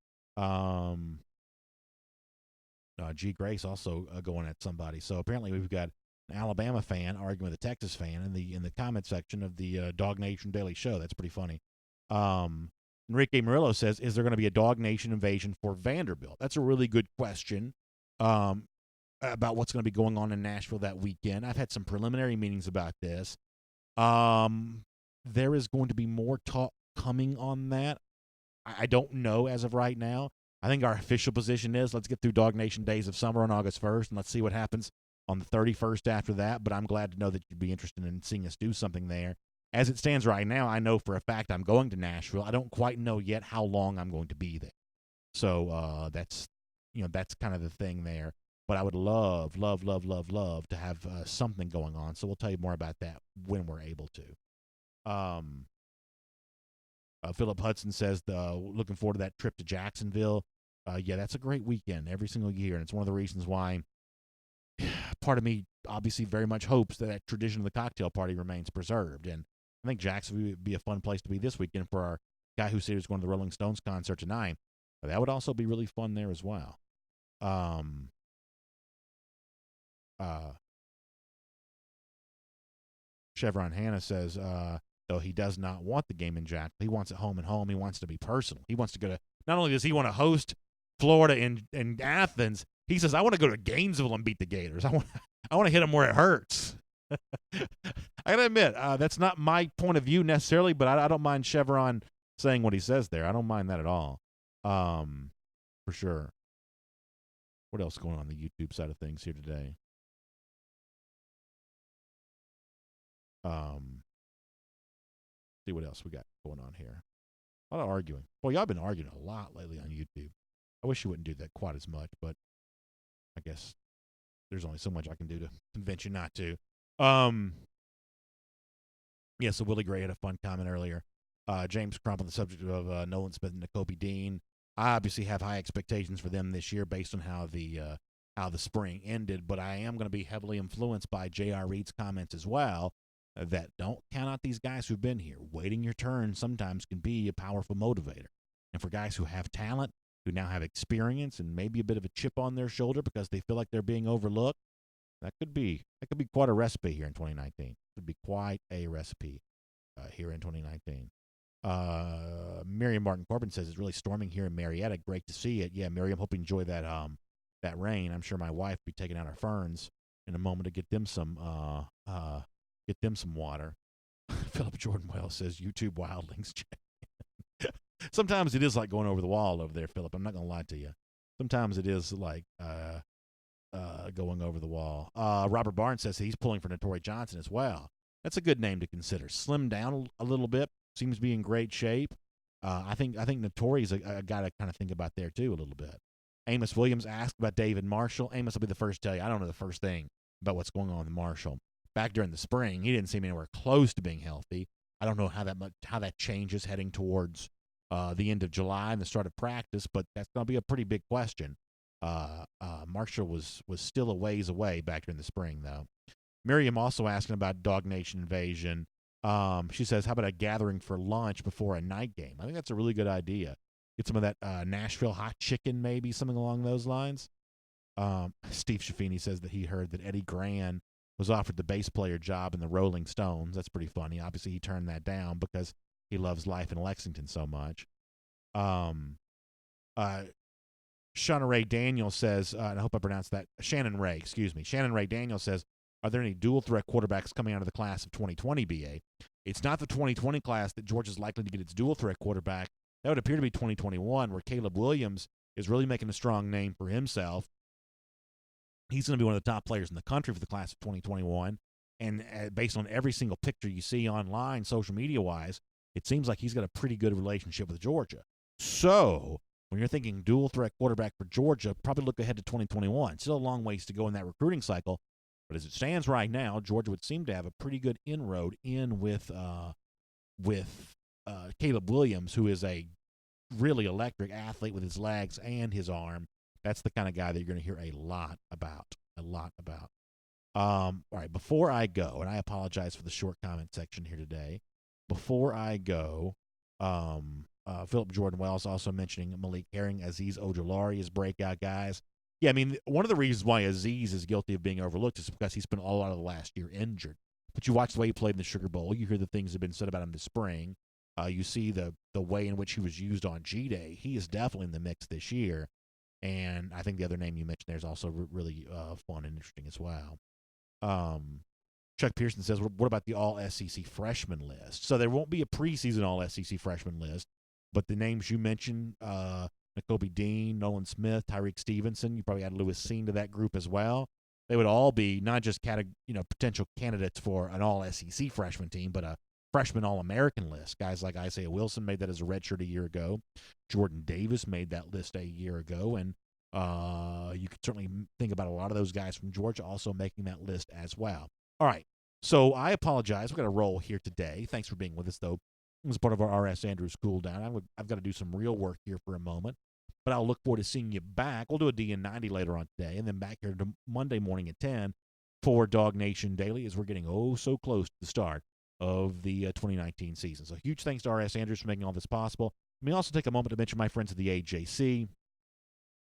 G. Grace also going at somebody. So apparently we've got an Alabama fan arguing with a Texas fan in the comment section of the DawgNation Daily Show. That's pretty funny. Enrique Murillo says, is there going to be a DawgNation invasion for Vanderbilt? That's a really good question about what's going to be going on in Nashville that weekend. I've had some preliminary meetings about this. There is going to be more talk coming on that. I don't know as of right now. I think our official position is let's get through DawgNation Days of Summer on August 1st, and let's see what happens on the 31st after that, but I'm glad to know that you'd be interested in seeing us do something there. As it stands right now, I know for a fact I'm going to Nashville. I don't quite know yet how long I'm going to be there. So that's kind of the thing there. But I would love to have something going on. So we'll tell you more about that when we're able to. Philip Hudson says, looking forward to that trip to Jacksonville. Yeah, that's a great weekend every single year, and it's one of the reasons why part of me obviously very much hopes that tradition of the cocktail party remains preserved. And I think Jacksonville would be a fun place to be this weekend for our guy who said he was going to the Rolling Stones concert tonight. That would also be really fun there as well. Chevron Hannah says, though he does not want the game in Jacksonville, he wants it home and home. He wants it to be personal. He wants to go to, not only does he want to host Florida and Athens, he says, I want to go to Gainesville and beat the Gators. I want to hit them where it hurts. I got to admit, that's not my point of view necessarily, but I don't mind Chevron saying what he says there. I don't mind that at all, for sure. What else going on the YouTube side of things here today? See what else we got going on here. A lot of arguing. Well, y'all been arguing a lot lately on YouTube. I wish you wouldn't do that quite as much, but I guess there's only so much I can do to convince you not to. Yeah, so Willie Gray had a fun comment earlier. James Crump on the subject of Nolan Smith and Nakobe Dean. I obviously have high expectations for them this year based on how the spring ended, but I am going to be heavily influenced by J.R. Reed's comments as well, that don't count out these guys who've been here. Waiting your turn sometimes can be a powerful motivator. And for guys who have talent, who now have experience and maybe a bit of a chip on their shoulder because they feel like they're being overlooked, that could be quite a recipe here in 2019. It could be quite a recipe here in 2019. Miriam Martin Corbin says it's really storming here in Marietta. Great to see it. Yeah, Miriam, hope you enjoy that rain. I'm sure my wife will be taking out our ferns in a moment to get them some water. Philip Jordan Wells says YouTube wildlings check. Sometimes it is like going over the wall over there, Philip. I'm not going to lie to you. Sometimes it is like going over the wall. Robert Barnes says he's pulling for Notori Johnson as well. That's a good name to consider. Slimmed down a little bit. Seems to be in great shape. I think Notori's a guy to kind of think about there too a little bit. Amos Williams asked about David Marshall. Amos will be the first to tell you. I don't know the first thing about what's going on with Marshall. back during the spring, he didn't seem anywhere close to being healthy. I don't know how that changes heading towards the end of July and the start of practice, but that's going to be a pretty big question. Marshall was still a ways away back during the spring, though. Miriam also asking about DawgNation Invasion. She says, how about a gathering for lunch before a night game? I think that's a really good idea. Get some of that Nashville hot chicken, maybe, something along those lines. Steve Shaffini says that he heard that Eddie Gran was offered the bass player job in the Rolling Stones. That's pretty funny. Obviously, he turned that down because he loves life in Lexington so much. Shauna Ray Daniel says, and I hope I pronounced that, Shannon Ray Daniel says, are there any dual-threat quarterbacks coming out of the class of 2020, BA? It's not the 2020 class that Georgia's likely to get its dual-threat quarterback. That would appear to be 2021, where Caleb Williams is really making a strong name for himself. He's going to be one of the top players in the country for the class of 2021. And based on every single picture you see online, social media-wise, it seems like he's got a pretty good relationship with Georgia. So when you're thinking dual-threat quarterback for Georgia, probably look ahead to 2021. Still a long ways to go in that recruiting cycle. But as it stands right now, Georgia would seem to have a pretty good inroad in with Caleb Williams, who is a really electric athlete with his legs and his arm. That's the kind of guy that you're going to hear a lot about. All right, before I go, and I apologize for the short comment section here today. Before I go, Philip Jordan Wells also mentioning Malik Herring, Aziz Ojulari as breakout guys. Yeah, I mean, one of the reasons why Aziz is guilty of being overlooked is because he spent a lot of the last year injured. But you watch the way he played in the Sugar Bowl. You hear the things that have been said about him this spring. You see the way in which he was used on G-Day. He is definitely in the mix this year. And I think the other name you mentioned there is also really fun and interesting as well. Chuck Pearson says, what about the all-SEC freshman list? So there won't be a preseason all-SEC freshman list, but the names you mentioned, Nakobe Dean, Nolan Smith, Tyreek Stevenson, you probably add Lewis Seen to that group as well. They would all be not just potential candidates for an all-SEC freshman team, but a freshman All-American list. Guys like Isaiah Wilson made that as a redshirt a year ago. Jordan Davis made that list a year ago, and you could certainly think about a lot of those guys from Georgia also making that list as well. All right, so I apologize. We've got to roll here today. Thanks for being with us, though. As part of our R.S. Andrews cool down, I've got to do some real work here for a moment, but I'll look forward to seeing you back. We'll do a DN90 later on today, and then back here to Monday morning at 10 for DawgNation Daily as we're getting so close to the start of the 2019 season. So huge thanks to R.S. Andrews for making all this possible. Let me also take a moment to mention my friends at the AJC.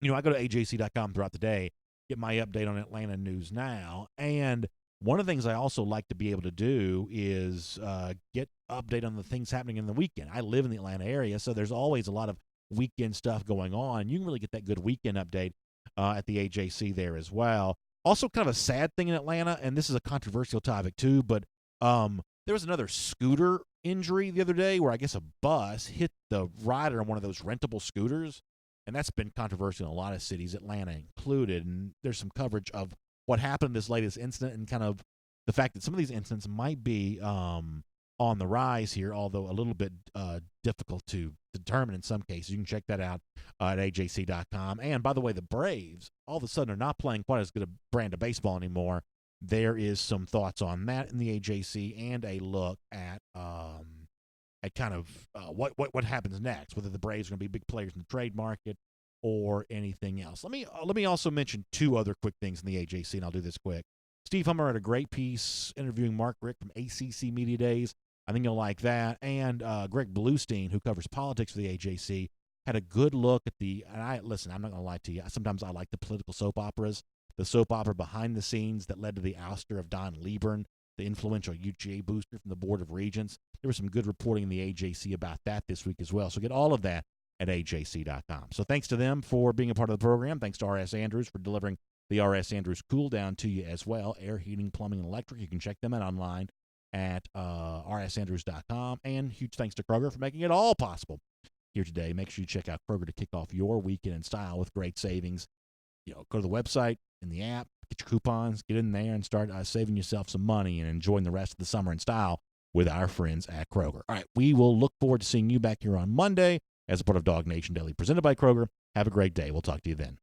I go to AJC.com throughout the day, get my update on Atlanta news now, and one of the things I also like to be able to do is get update on the things happening in the weekend. I live in the Atlanta area, so there's always a lot of weekend stuff going on. You can really get that good weekend update at the AJC there as well. Also, kind of a sad thing in Atlanta, and this is a controversial topic too, but there was another scooter injury the other day where I guess a bus hit the rider on one of those rentable scooters, and that's been controversial in a lot of cities, Atlanta included, and there's some coverage of what happened in this latest incident and kind of the fact that some of these incidents might be on the rise here, although a little bit difficult to determine in some cases. You can check that out at AJC.com. And by the way, the Braves all of a sudden are not playing quite as good a brand of baseball anymore. There is some thoughts on that in the AJC and a look at kind of what happens next, whether the Braves are going to be big players in the trade market or anything else. Let me also mention two other quick things in the AJC, and I'll do this quick. Steve Hummer had a great piece interviewing Mark Rick from ACC Media Days. I think you'll like that. And Greg Bluestein, who covers politics for the AJC, had a good look at I'm not going to lie to you. Sometimes I like the political soap operas, the soap opera behind the scenes that led to the ouster of Don Liebern, the influential UGA booster from the Board of Regents. There was some good reporting in the AJC about that this week as well. So get all of that at AJC.com. So thanks to them for being a part of the program. Thanks to R.S. Andrews for delivering the R.S. Andrews cool down to you as well. Air, heating, plumbing, and electric. You can check them out online at rsandrews.com. And huge thanks to Kroger for making it all possible here today. Make sure you check out Kroger to kick off your weekend in style with great savings. Go to the website, in the app, get your coupons, get in there and start saving yourself some money and enjoying the rest of the summer in style with our friends at Kroger. All right, we will look forward to seeing you back here on Monday as a part of DawgNation Daily presented by Kroger. Have a great day. We'll talk to you then.